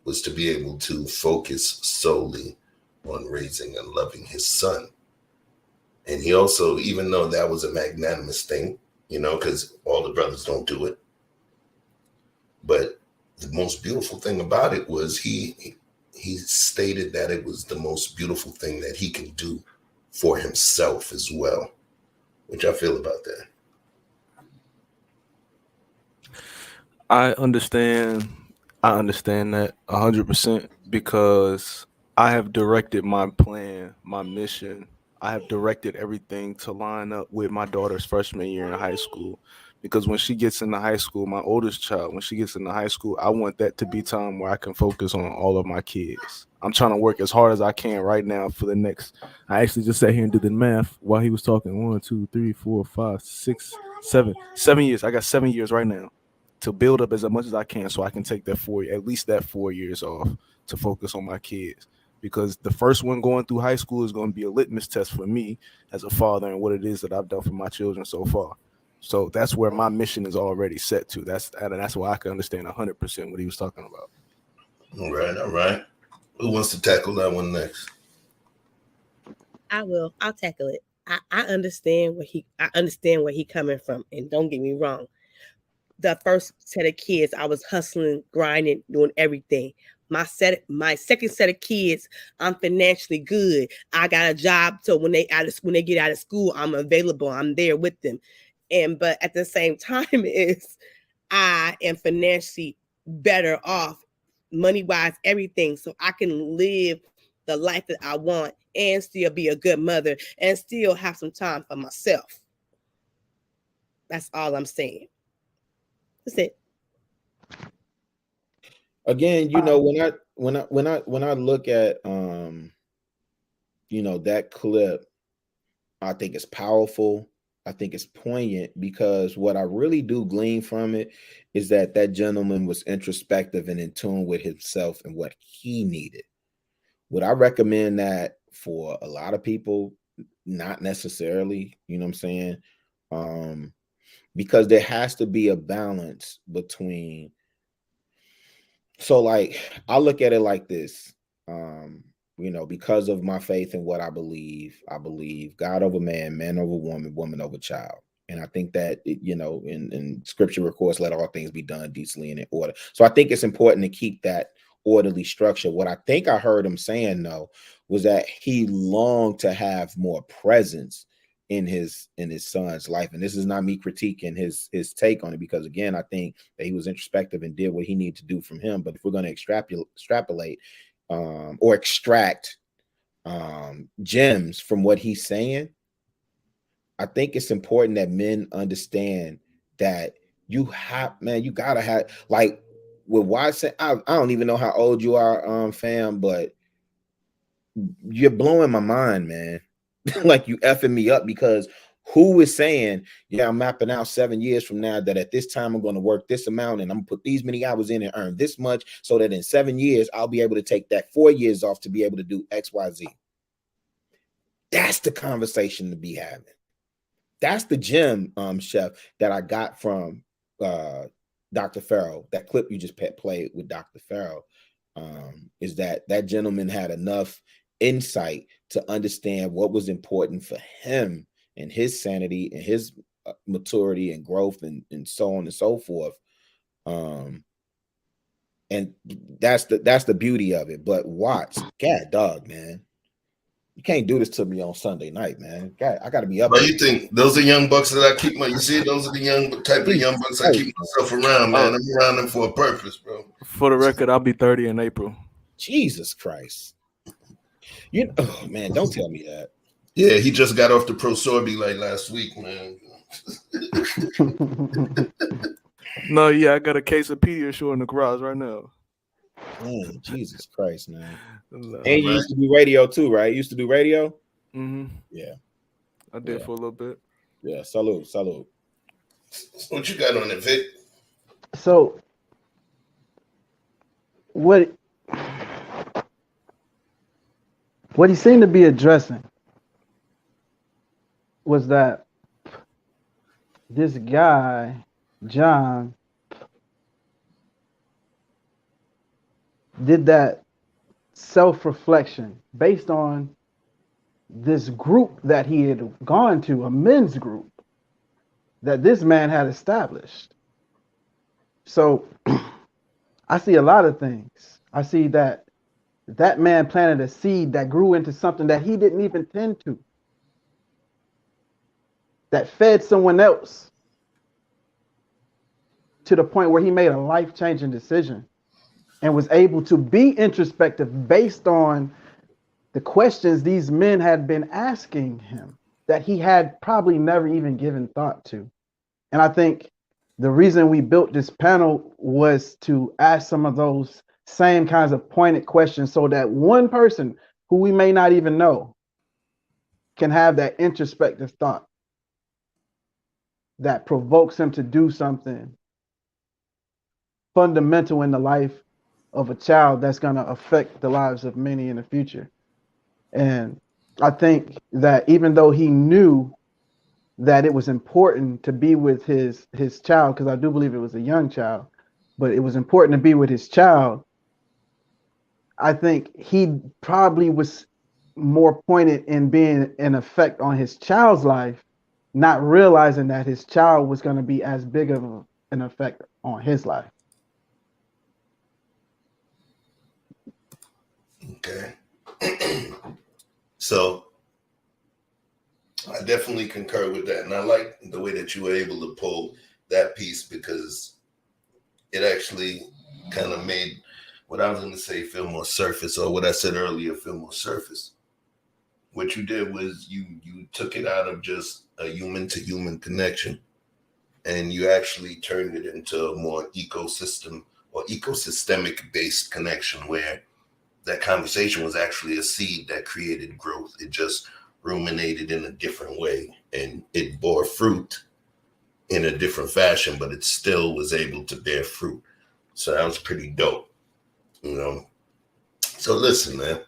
was to be able to focus solely on raising and loving his son. And he also, even though that was a magnanimous thing, you know, because all the brothers don't do it, but the most beautiful thing about it was he stated that it was the most beautiful thing that he can do for himself as well, which I feel about that. I understand that 100% because I have directed my plan, my mission. I have directed everything to line up with my daughter's freshman year in high school. Because when she gets into high school, my oldest child, when she gets into high school, I want that to be time where I can focus on all of my kids. I'm trying to work as hard as I can right now for the next. I actually just sat here and did the math while he was talking. 1, 2, 3, 4, 5, 6, 7. 7 years. I got 7 years right now to build up as much as I can so I can take at least that 4 years off to focus on my kids. Because the first one going through high school is going to be a litmus test for me as a father and what it is that I've done for my children so far. So that's where my mission is already set to. That's why I can understand 100% what he was talking about. All right. Who wants to tackle that one next? I will. I'll tackle it. I understand where he coming from, and don't get me wrong. The first set of kids, I was hustling, grinding, doing everything. My second set of kids, I'm financially good. I got a job, so when they get out of school, I'm available. I'm there with them. But at the same time, I am financially better off, money wise, everything, so I can live the life that I want and still be a good mother and still have some time for myself. That's all I'm saying. That's it. Again, you know, when I look at you know, that clip, I think it's powerful. I think it's poignant because what I really do glean from it is that that gentleman was introspective and in tune with himself and what he needed. Would I recommend that for a lot of people? Not necessarily, you know what I'm saying? Because there has to be a balance between So like I look at it like this. Because of my faith in what I believe God over man, man over woman, woman over child. And I think that in scripture, of course, let all things be done decently and in order. So I think it's important to keep that orderly structure. What I think I heard him saying though was that he longed to have more presence in his son's life. And this is not me critiquing his take on it, because again, I think that he was introspective and did what he needed to do from him. But if we're going to extrapolate or extract gems from what he's saying, I think it's important that men understand that you gotta have, like with Watson. I don't even know how old you are, fam, but you're blowing my mind, man. Like you effing me up, because who is saying, yeah, I'm mapping out 7 years from now that at this time I'm going to work this amount and I'm going to put these many hours in and earn this much so that in 7 years I'll be able to take that 4 years off to be able to do XYZ. That's the conversation to be having. That's the gem, Chef, that I got from Dr. Farrell. That clip you just played with Dr. Farrell, is that gentleman had enough insight to understand what was important for him and his sanity and his maturity and growth and so on and so forth. And that's the beauty of it. But watch, God dog, man. You can't do this to me on Sunday night, man. God, I got to be up. But you think those are young bucks that I keep you see, those are the young type of young bucks I keep myself around, man. I'm around them for a purpose, bro. For the record, I'll be 30 in April. Jesus Christ. Oh man, don't tell me that. Yeah, he just got off the Pro Sorby like last week, man. No, yeah, I got a case of Pediasure in the garage right now. Man, Jesus Christ, man. No. And you used to do radio too, right? You used to do radio? Mm-hmm. Yeah. I did for a little bit. Yeah, salute. What you got on it, Vic? So what he seemed to be addressing was that this guy, John, did that self-reflection based on this group that he had gone to, a men's group that this man had established. So I see a lot of things. I see that man planted a seed that grew into something that he didn't even tend to, that fed someone else to the point where he made a life-changing decision and was able to be introspective based on the questions these men had been asking him that he had probably never even given thought to. And I think the reason we built this panel was to ask some of those same kinds of pointed questions so that one person who we may not even know can have that introspective thought that provokes him to do something fundamental in the life of a child that's going to affect the lives of many in the future. And I think that even though he knew that it was important to be with his child, because I do believe it was a young child, but it was important to be with his child, I think he probably was more pointed in being an effect on his child's life, not realizing that his child was going to be as big of an effect on his life. Okay. So I definitely concur with that. And I like the way that you were able to pull that piece, because it actually kind of made what I was going to say feel more surface, or what I said earlier feel more surface. What you did was you took it out of just a human to human connection, and you actually turned it into a more ecosystem or ecosystemic based connection, where that conversation was actually a seed that created growth. It just ruminated in a different way, and it bore fruit in a different fashion, but it still was able to bear fruit. So that was pretty dope, you know? So listen, man,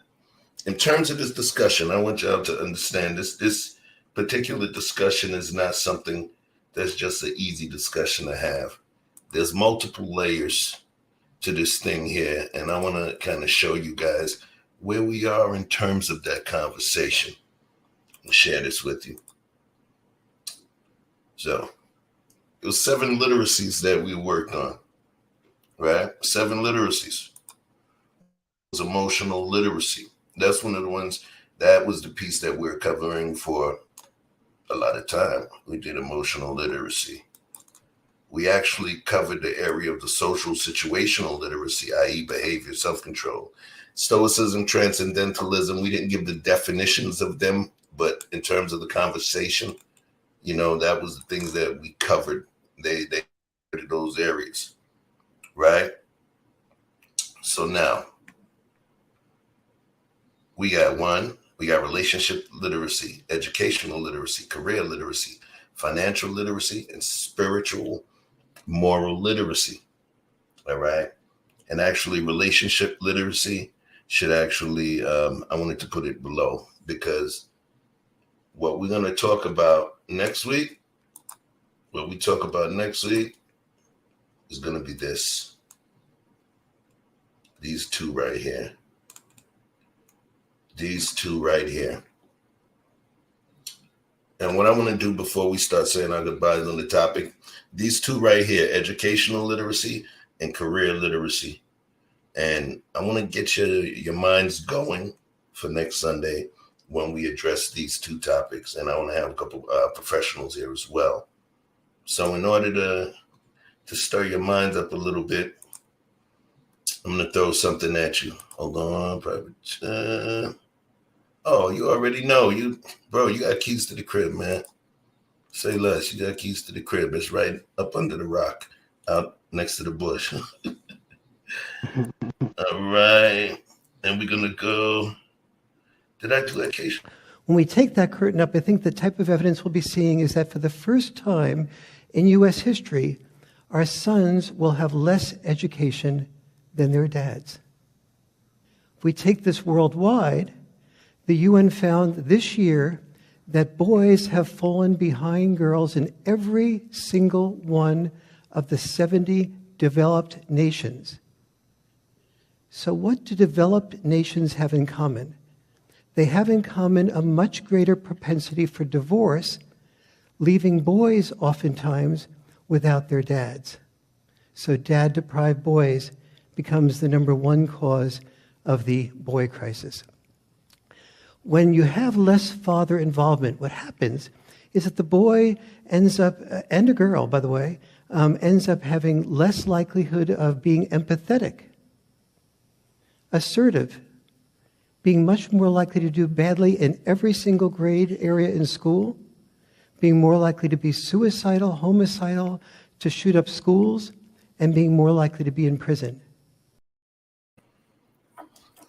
in terms of this discussion, I want y'all to understand this particular discussion is not something that's just an easy discussion to have. There's multiple layers to this thing here, and I want to kind of show you guys where we are in terms of that conversation. I'll share this with you. So it was 7 literacies that we worked on, right? 7 literacies. It was emotional literacy. That's one of the ones, that was the piece that we're covering for a lot of time. We did emotional literacy. We actually covered the area of the social situational literacy, i.e. behavior, self-control. Stoicism, transcendentalism, we didn't give the definitions of them, but in terms of the conversation, you know, that was the things that we covered. They covered those areas, right? So now, we got relationship literacy, educational literacy, career literacy, financial literacy, and spiritual moral literacy. All right. And actually, relationship literacy should actually, I wanted to put it below, because what we're going to talk about next week, is going to be this. These two right here. And what I want to do before we start saying our goodbyes on the topic, these two right here, educational literacy and career literacy. And I want to get your minds going for next Sunday when we address these two topics. And I want to have a couple professionals here as well. So in order to stir your minds up a little bit, I'm going to throw something at you. Hold on, private chat. Oh, you already know. You got keys to the crib, man. Say less. You got keys to the crib. It's right up under the rock, out next to the bush. All right. And we're going to go. Did I do education? When we take that curtain up, I think the type of evidence we'll be seeing is that for the first time in U.S. history, our sons will have less education than their dads. If we take this worldwide, the UN found this year that boys have fallen behind girls in every single one of the 70 developed nations. So what do developed nations have in common? They have in common a much greater propensity for divorce, leaving boys oftentimes without their dads. So dad-deprived boys becomes the number one cause of the boy crisis. When you have less father involvement, what happens is that the boy ends up, and a girl, by the way, ends up having less likelihood of being empathetic, assertive, being much more likely to do badly in every single grade area in school, being more likely to be suicidal, homicidal, to shoot up schools, and being more likely to be in prison.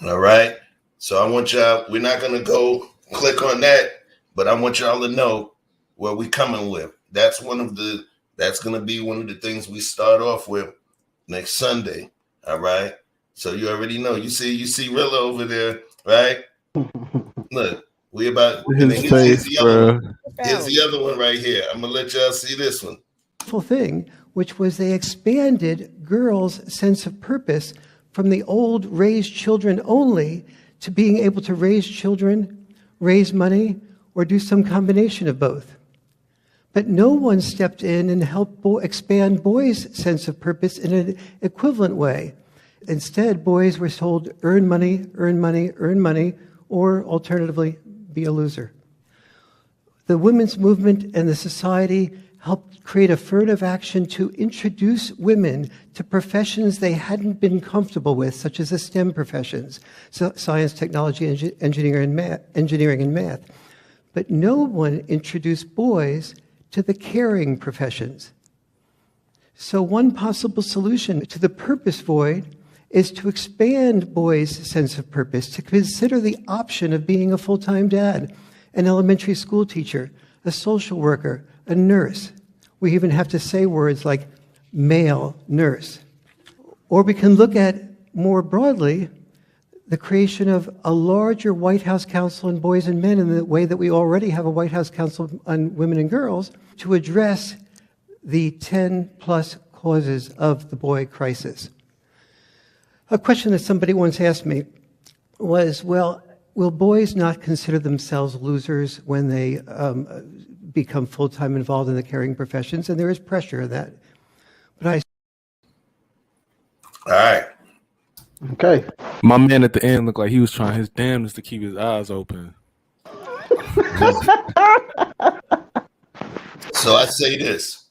All right. So I want y'all, we're not going to go click on that, but I want y'all to know where we're coming with. That's going to be one of the things we start off with next Sunday. All right. So you already know. You see Rilla over there, right? Look, we about His face, bro. Here's the other one right here. I'm gonna let y'all see this one. Thing, which was they expanded girls' sense of purpose from the old raise children only to being able to raise children, raise money, or do some combination of both. But no one stepped in and helped expand boys' sense of purpose in an equivalent way. Instead, boys were told, earn money, earn money, earn money, or alternatively, be a loser. The women's movement and the society helped create affirmative action to introduce women to professions they hadn't been comfortable with, such as the STEM professions, so science, technology, engineering, and math. But no one introduced boys to the caring professions. So one possible solution to the purpose void is to expand boys' sense of purpose, to consider the option of being a full-time dad, an elementary school teacher, a social worker, a nurse. We even have to say words like male nurse. Or we can look at, more broadly, the creation of a larger White House Council on Boys and Men in the way that we already have a White House Council on Women and Girls to address the 10+ causes of the boy crisis. A question that somebody once asked me was, well, will boys not consider themselves losers when they become full-time involved in the caring professions? And there is pressure in that. But All right. Okay. My man at the end looked like he was trying his damnedest to keep his eyes open. So I say this: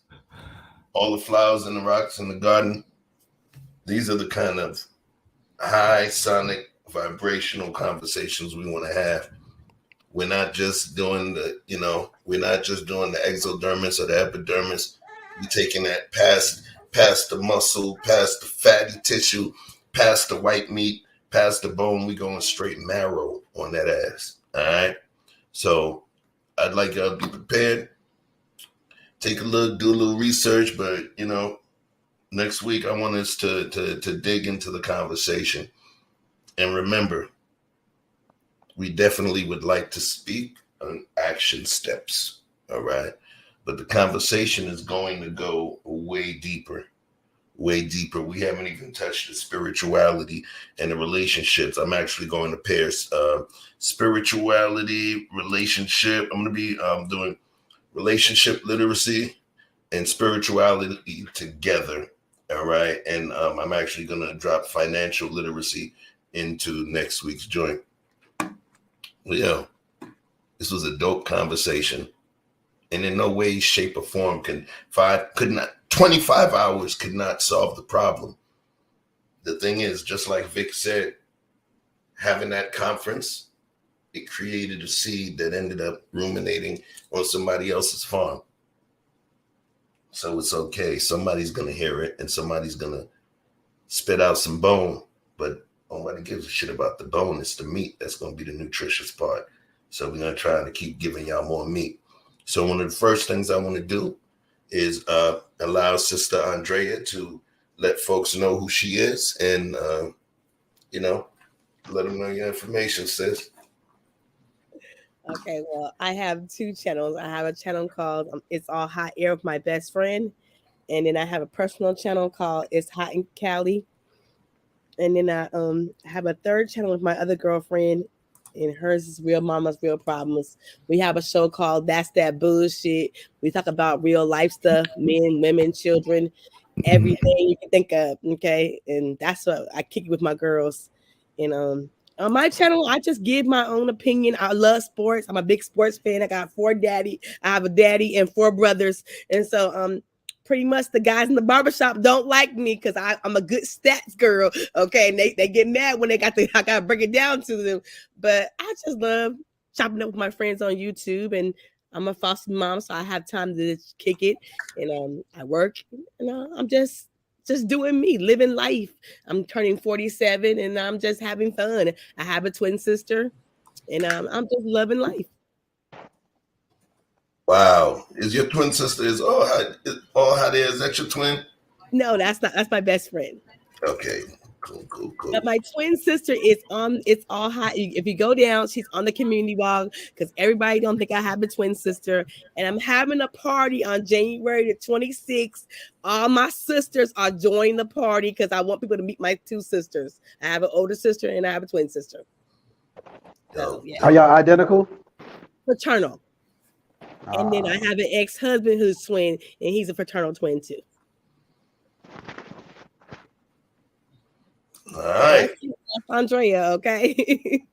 all the flowers and the rocks in the garden, these are the kind of high sonic vibrational conversations we want to have. We're not just doing we're not just doing the exodermis or the epidermis. We're taking that past the muscle, past the fatty tissue, past the white meat, past the bone. We going straight marrow on that ass. All right. So I'd like y'all to be prepared. Do a little research, but next week I want us to dig into the conversation. And remember, we definitely would like to speak on action steps. All right. But the conversation is going to go way deeper. Way deeper. We haven't even touched the spirituality and the relationships. I'm actually going to pair spirituality, relationship. I'm going to be doing relationship literacy and spirituality together. All right. And I'm actually going to drop financial literacy into next week's joint. Yeah, this was a dope conversation. And in no way, shape, or form 25 hours could not solve the problem. The thing is, just like Vic said, having that conference, it created a seed that ended up ruminating on somebody else's farm. So it's okay. Somebody's going to hear it and somebody's going to spit out some bone, but nobody gives a shit about the bone. It's the meat that's going to be the nutritious part. So we're going to try to keep giving y'all more meat. So one of the first things I want to do is allow Sister Andrea to let folks know who she is and, let them know your information, sis. Okay, well, I have two channels. I have a channel called It's All Hot Air with my best friend. And then I have a personal channel called It's Hot in Cali. And then I have a third channel with my other girlfriend, and hers is Real Mama's Real Problems. We have a show called That's That Bullshit. We talk about real life stuff, men, women, children, everything you can think of. Okay, and that's what I kick it with my girls. And on my channel, I just give my own opinion. I love sports. I'm a big sports fan. I got I have a daddy and 4 brothers, and so pretty much the guys in the barbershop don't like me because I'm a good stats girl. Okay. And they get mad when I gotta break it down to them. But I just love chopping up with my friends on YouTube, and I'm a foster mom, so I have time to kick it. And I work, and I'm just doing me, living life. I'm turning 47 and I'm just having fun. I have a twin sister, and I'm just loving life. Wow. Is your twin sister is all hot there? Is that your twin? No, that's my best friend. Okay. Cool. But my twin sister is on It's All Hot. If you go down, she's on the community blog because everybody don't think I have a twin sister. And I'm having a party on January the 26th. All my sisters are joining the party because I want people to meet my 2 sisters. I have an older sister and I have a twin sister. So, yeah. Are y'all identical? Fraternal. And then I have an ex-husband who's twin, and he's a fraternal twin too. All right. That's Andrea, okay?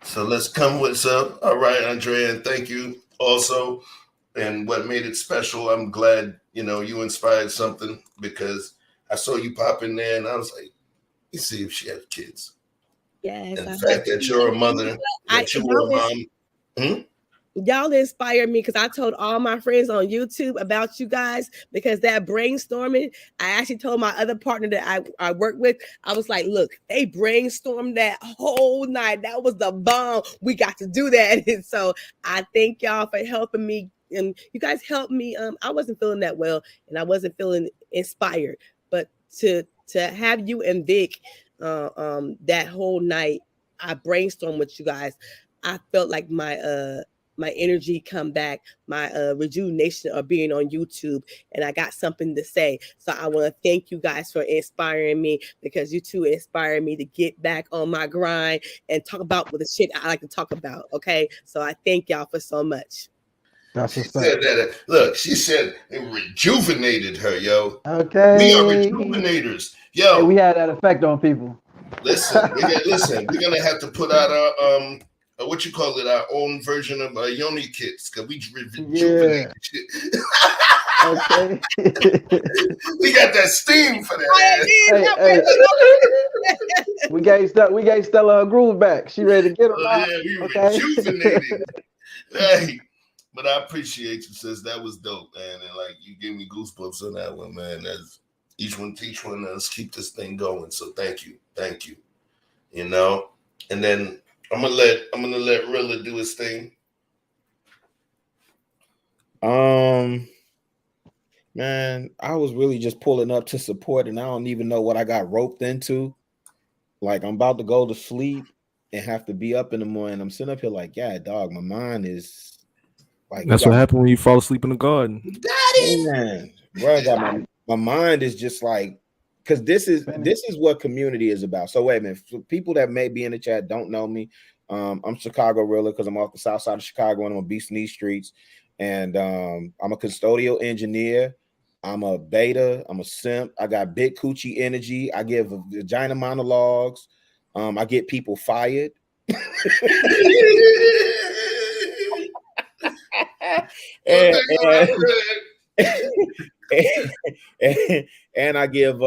So let's come with some. All right, Andrea, and thank you also. And what made it special, I'm glad, you inspired something because I saw you pop in there and I was like, let's see if she has kids. Yes. And the fact that you're a mother, that you were a mom. Y'all inspired me because I told all my friends on YouTube about you guys because that brainstorming, I actually told my other partner that I work with, I was like, look, they brainstormed that whole night. That was the bomb. We got to do that. And so I thank y'all for helping me. And you guys helped me. I wasn't feeling that well and I wasn't feeling inspired. But to have you and Vic that whole night, I brainstormed with you guys. I felt like my my energy come back, my rejuvenation of being on YouTube, and I got something to say. So I want to thank you guys for inspiring me, because you two inspired me to get back on my grind and talk about what the shit I like to talk about. Okay, so I thank y'all for so much. That's She what's said up. that. Look, she said it rejuvenated her, yo. We are Okay. rejuvenators, Hey, we yo. had that effect on people. Listen, we're gonna have to put out our what you call it, our own version of Yoni kits, because we rejuvenate Yeah. shit. Okay. We got that steam for that I ass. Hey, we gave Stella her groove back. She ready to get them Oh out. yeah, we Okay. rejuvenated. Hey, but I appreciate you, sis. That was dope, man. And like you gave me goosebumps on that one, man. That's each one teach one. Let's keep this thing going. So thank you. You know, and then I'm gonna let Rilla do his thing. Man, I was really just pulling up to support, and I don't even know what I got roped into. Like, I'm about to go to sleep and have to be up in the morning. I'm sitting up here like, yeah, dog, my mind is like, That's what happened when you fall asleep in the garden. man, bro, my mind is just like, because this is what community is about. So wait a minute, for people that may be in the chat don't know me, I'm Chicago Rilla because I'm off the south side of Chicago and I'm on beast in these streets, and I'm a custodial engineer. I'm a beta. I'm a simp. I got big coochie energy. I give vagina monologues. I get people fired. and I give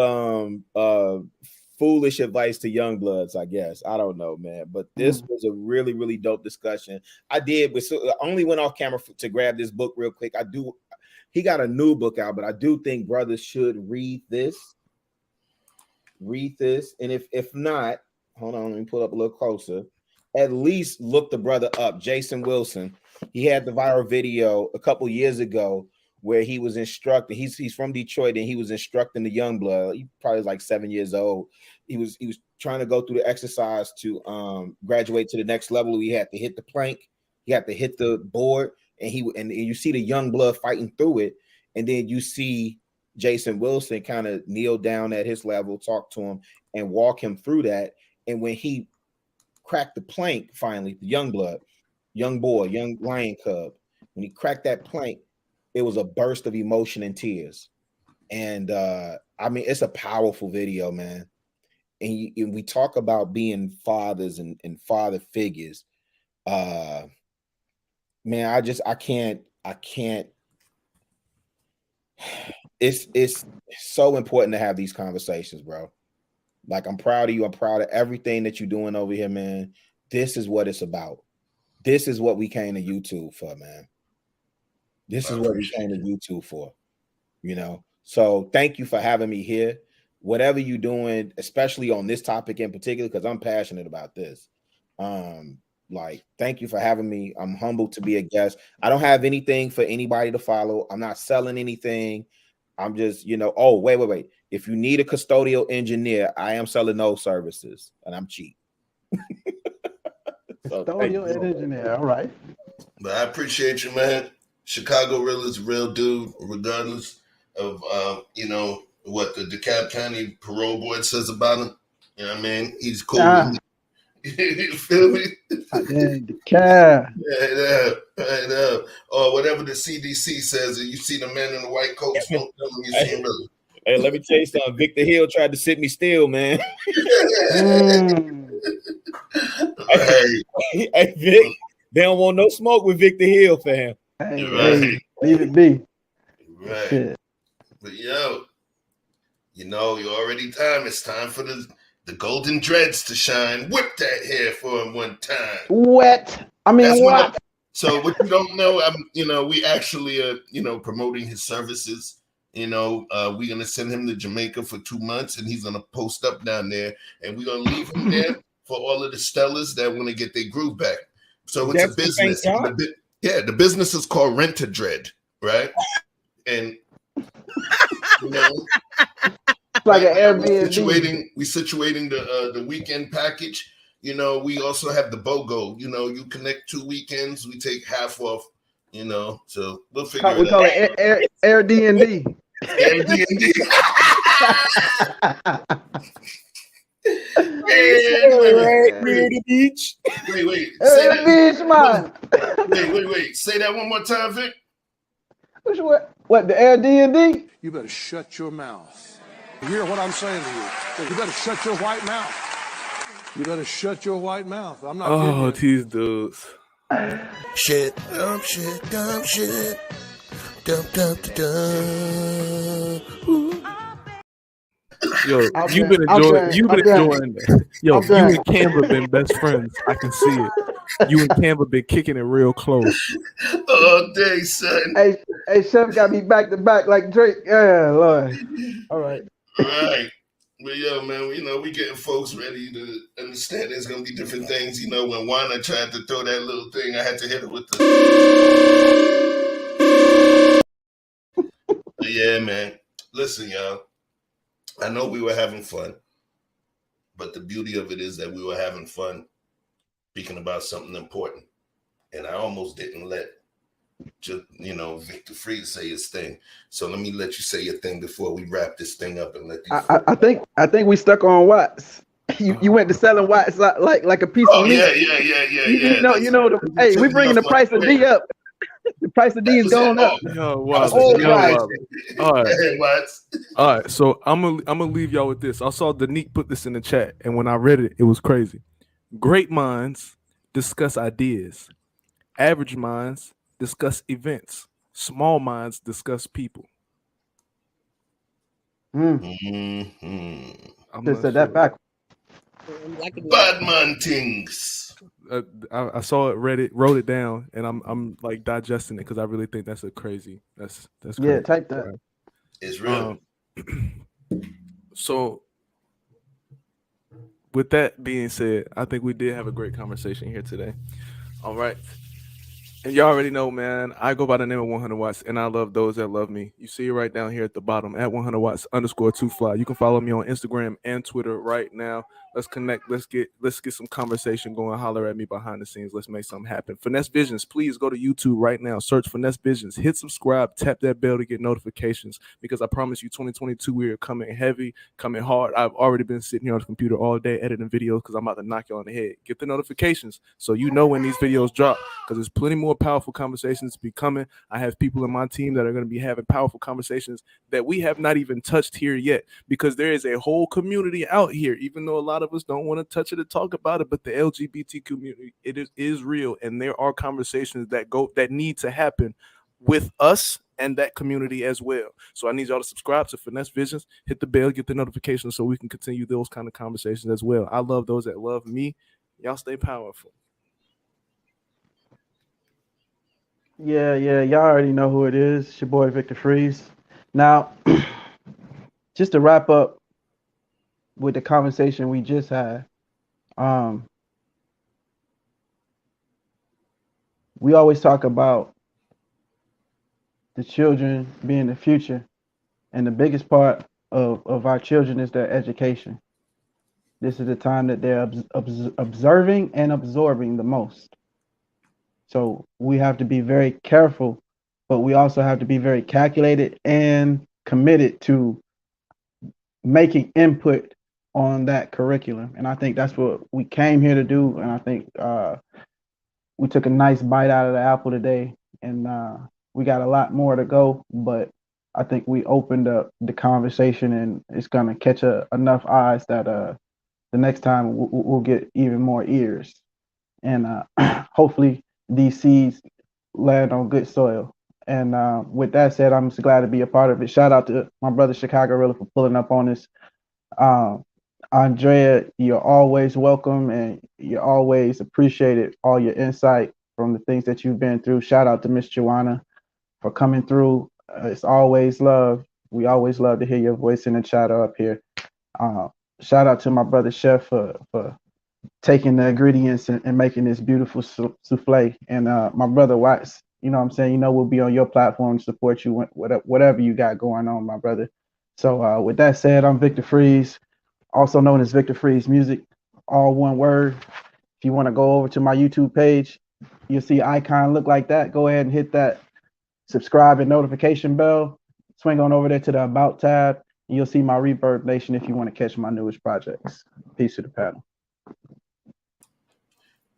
foolish advice to young bloods, I guess. I don't know, man. But this was a really, really dope discussion. I only went off camera to grab this book real quick. He got a new book out, but I do think brothers should read this. And if not, hold on, let me pull up a little closer. At least look the brother up, Jason Wilson. He had the viral video a couple years ago where he was instructing. He's from Detroit, and he was instructing the young blood. He probably was like 7 years old. He was trying to go through the exercise to graduate to the next level. He had to hit the plank, he had to hit the board, and you see the young blood fighting through it, and then you see Jason Wilson kind of kneel down at his level, talk to him, and walk him through that. And when he cracked the plank, finally, the young blood, young boy, young lion cub, when he cracked that plank, it was a burst of emotion and tears. And I mean, it's a powerful video, man. And we talk about being fathers and father figures. Man, I can't. It's so important to have these conversations, bro. Like, I'm proud of you. I'm proud of everything that you're doing over here, man. This is what it's about. This is what we came to YouTube for, man. This is what we came to YouTube for, you know. So thank you for having me here. Whatever you're doing, especially on this topic in particular, because I'm passionate about this. Like, thank you for having me. I'm humbled to be a guest. I don't have anything for anybody to follow. I'm not selling anything. I'm just, oh, wait. If you need a custodial engineer, I am selling those services, and I'm cheap. Custodial engineer, all right. But I appreciate you, man. Chicago Real is a real dude, regardless of what the DeKalb County parole board says about him. You know what I mean? He's cool. You feel me? DeKalb. I know. Or whatever the CDC says, and you see the man in the white coats, don't tell him you see him really. Hey, let me tell you something. Victor Hill tried to sit me still, man. Hey, Vic, they don't want no smoke with Victor Hill, fam. Hey, leave it be. Right. Shit. But you already time. It's time for the golden dreads to shine. Whip that hair for him one time. Wet. What? So what you don't know, we actually are, promoting his services. We're gonna send him to Jamaica for 2 months, and he's gonna post up down there, and we're gonna leave him there for all of the Stellas that want to get their groove back. So it's a business. The business is called Rent a Dread, right? And like an Airbnb. We situating the weekend package. You know, we also have the BOGO. You know, you connect 2 weekends, we take half off. You know, so we'll figure We it call out. it Air D&D. Airbnb. Right near the beach. Wait. Say Air that. Beach, man. Wait. Say that one more time, Vic. What, the Air D&D? You better shut your mouth. You hear what I'm saying to you? You better shut your white mouth. You better shut your white mouth. I'm not kidding you. these dudes. Shit, dumb shit, dumb shit. Dumb. Yo, I'm you've been done. enjoying. You've been I'm done. enjoying that. Yo, I'm you done. and Canva been best friends. I can see it. You and Canva been kicking it real close. All day, son. Hey, Chef got me back to back like Drake. Yeah, Lord. All right. Right. But yo, man, you know, we getting folks ready to understand there's gonna be different things. You know, when Juana tried to throw that little thing, I had to hit her with the But yeah, man. Listen, y'all. I know we were having fun, but the beauty of it is that we were having fun speaking about something important. And I almost didn't let Victor Freeze say his thing. So let me let you say your thing before we wrap this thing up and let these I think we stuck on Watts. You went to selling Watts like a piece of meat. Yeah. Hey, we bringing the price of D up. The price of D is going up. Yo, All right. So I'm gonna leave y'all with this. I saw Danique put this in the chat, and when I read it, it was crazy. Great minds discuss ideas. Average minds discuss events. Small minds discuss people. Mm-hmm. Just said that back. Badman things. I saw it, read it, wrote it down, and I'm like digesting it because I really think that's crazy. That's crazy. Yeah, type that. Right. It's real. So with that being said, I think we did have a great conversation here today. All right. And y'all already know, man, I go by the name of 100 Watts, and I love those that love me. You see it right down here at the bottom, at 100 Watts _2fly. You can follow me on Instagram and Twitter right now. Let's connect. Let's get some conversation going. Holler at me behind the scenes. Let's make something happen. Finesse Visions, please go to YouTube right now. Search Finesse Visions. Hit subscribe. Tap that bell to get notifications, because I promise you 2022, we are coming heavy, coming hard. I've already been sitting here on the computer all day editing videos because I'm about to knock you on the head. Get the notifications so you know when these videos drop, because there's plenty more powerful conversations to be coming. I have people in my team that are going to be having powerful conversations that we have not even touched here yet, because there is a whole community out here, even though a lot of us don't want to touch it or talk about it, but the LGBT community, it is real, and there are conversations that need to happen with us and that community as well. So I need y'all to subscribe to Finesse Visions, hit the bell, get the notifications so we can continue those kind of conversations as well. I love those that love me. Y'all stay powerful. Yeah, y'all already know who it is. It's your boy Victor Freeze. Now, just to wrap up with the conversation we just had, we always talk about the children being the future, and the biggest part of our children is their education. This is the time that they're observing and absorbing the most. So we have to be very careful, but we also have to be very calculated and committed to making input on that curriculum. And I think that's what we came here to do. And I think we took a nice bite out of the apple today, and we got a lot more to go, but I think we opened up the conversation, and it's going to catch enough eyes that the next time we'll get even more ears. And hopefully these seeds land on good soil. And with that said, I'm just glad to be a part of it. Shout out to my brother Chicago Rilla for pulling up on this. Andrea, you're always welcome, and you're always appreciated, all your insight from the things that you've been through. Shout out to Miss Joanna for coming through. It's always love. We always love to hear your voice in the chat up here. Shout out to my brother Chef for taking the ingredients and making this beautiful souffle. And my brother Watts, you know what I'm saying? We'll be on your platform to support you, whatever you got going on, my brother. So with that said, I'm Victor Freeze, also known as Victor Freeze Music, all one word. If you want to go over to my YouTube page, you'll see icon look like that. Go ahead and hit that subscribe and notification bell. Swing on over there to the About tab, and you'll see my Reverb Nation if you want to catch my newest projects. Peace to the panel.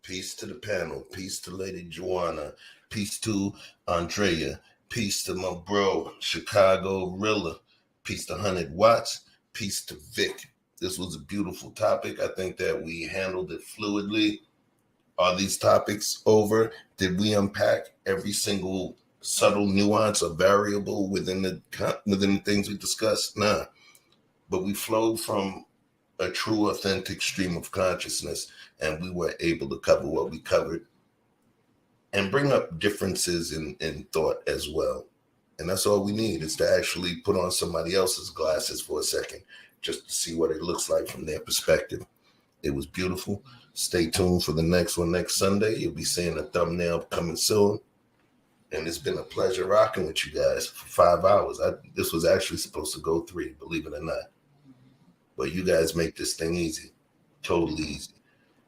Peace to the panel. Peace to Lady Joanna. Peace to Andrea. Peace to my bro, Chicago Rilla. Peace to 100 Watts. Peace to Vic. This was a beautiful topic. I think that we handled it fluidly. Are these topics over? Did we unpack every single subtle nuance or variable within the things we discussed? Nah. But we flowed from a true, authentic stream of consciousness, and we were able to cover what we covered and bring up differences in thought as well. And that's all we need, is to actually put on somebody else's glasses for a second, just to see what it looks like from their perspective. It was beautiful. Stay tuned for the next one next Sunday. You'll be seeing a thumbnail coming soon. And it's been a pleasure rocking with you guys for 5 hours. This was actually supposed to go 3, believe it or not. But you guys make this thing easy, totally easy.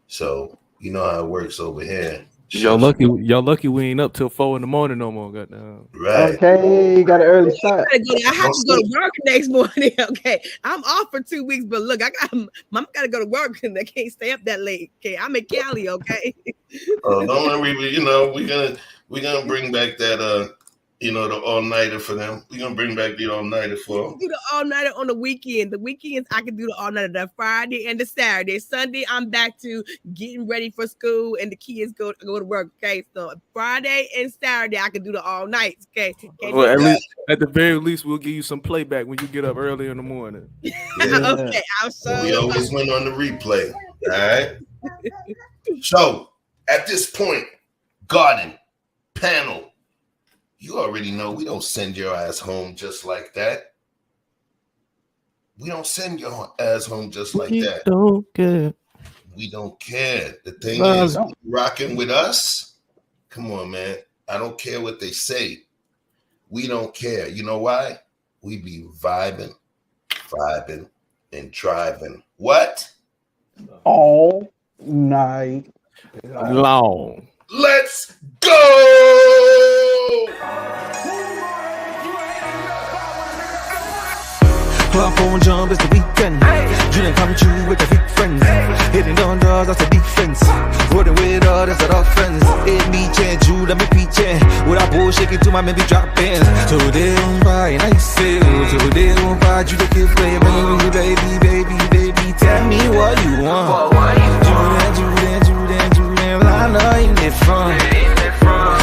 So you know how it works over here. Y'all lucky we ain't up till 4 a.m. no more. Goddamn. Right. Okay, got an early start. I have to go to work next morning. Okay, I'm off for 2 weeks, but look, Mama got to go to work and I can't stay up that late. Okay, I'm in Cali. Okay. Don't worry. We're gonna bring back that the all-nighter for them. We're gonna bring back the all-nighter for them. Do the all-nighter on the weekend. The weekends I can do the all-nighter, the Friday and the Saturday. Sunday I'm back to getting ready for school and the kids go to work. Okay, so Friday and Saturday I can do the all nights. Okay. Well, at the very least, we'll give you some playback when you get up early in the morning. Yeah. Okay, We always win on the replay. All right. So at this point, Garden panel. You already know we don't send your ass home just like that. We don't send your ass home just like that. Don't care. We don't care. The thing is, rocking with us. Come on, man. I don't care what they say. We don't care. You know why? We be vibing, and driving. What? All night long. Let's go! Club phone jump, it's the weekend. Dream come true with the big friends. Hitting on doors, that's a defense. Rolling with all, that's our friends. It me change, you let me preaching. With our bullshit to my maybe drop bands. Today on buy and I say, today on buy you the kid play. Baby, tell me what you want. Julian, I know you need fun.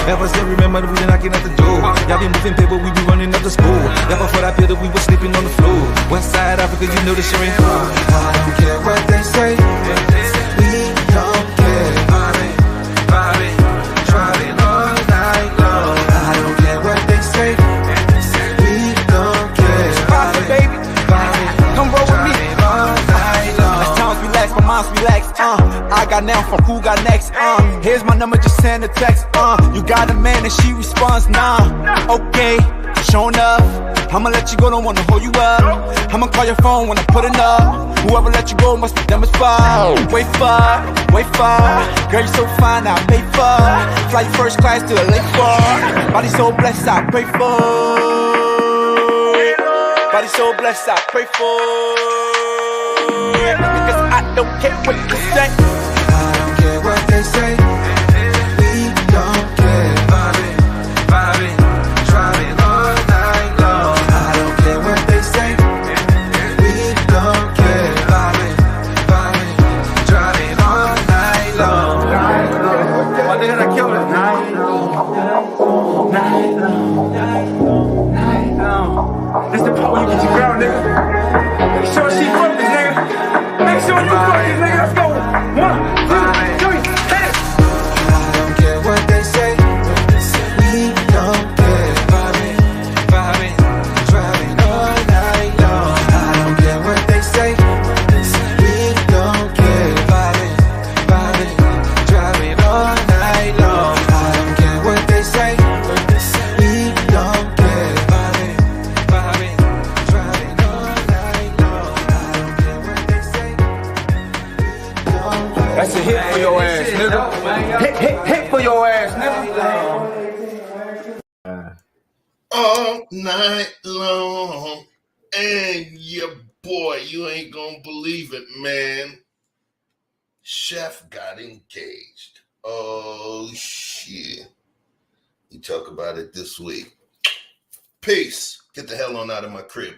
Ever since remember that we been knocking at the door. Y'all been moving paper, we be running up the school. Never for that building, we were sleeping on the floor. West side Africa, you know the shit ain't far. I don't care what they say. We don't care. Driving all night long. I don't care what they say. We don't care. Sponsor, baby. Come roll with me. All night long. My times relax, my mind's relax. I got now from who got next. Here's my number, just send a text. You got a man and she responds, nah. Okay, showing up. I'ma let you go, don't wanna hold you up. I'ma call your phone when I'm putting up. Whoever let you go must be them as far. Wait far. Girl, you so fine, I pay for. Fly you first class to the lake for. Body so blessed, I pray for. Body so blessed, I pray for. Because I don't care what you say. I don't care what they say. We don't care. Vibing, driving all night long. I don't care what they say. We don't care. Vibing, driving all night long. My nigga, I killed it. Night long. That's the part where you get your girl, nigga. Make sure she focused, nigga. Make sure you focus, nigga. Let's go. 1, 2, 3, hit it. That's a hit for your ass, nigga. Hit for your ass, nigga. All night long. And your boy, you ain't gonna believe it, man. Chef got engaged. Oh, shit. You talk about it this week. Peace. Get the hell on out of my crib.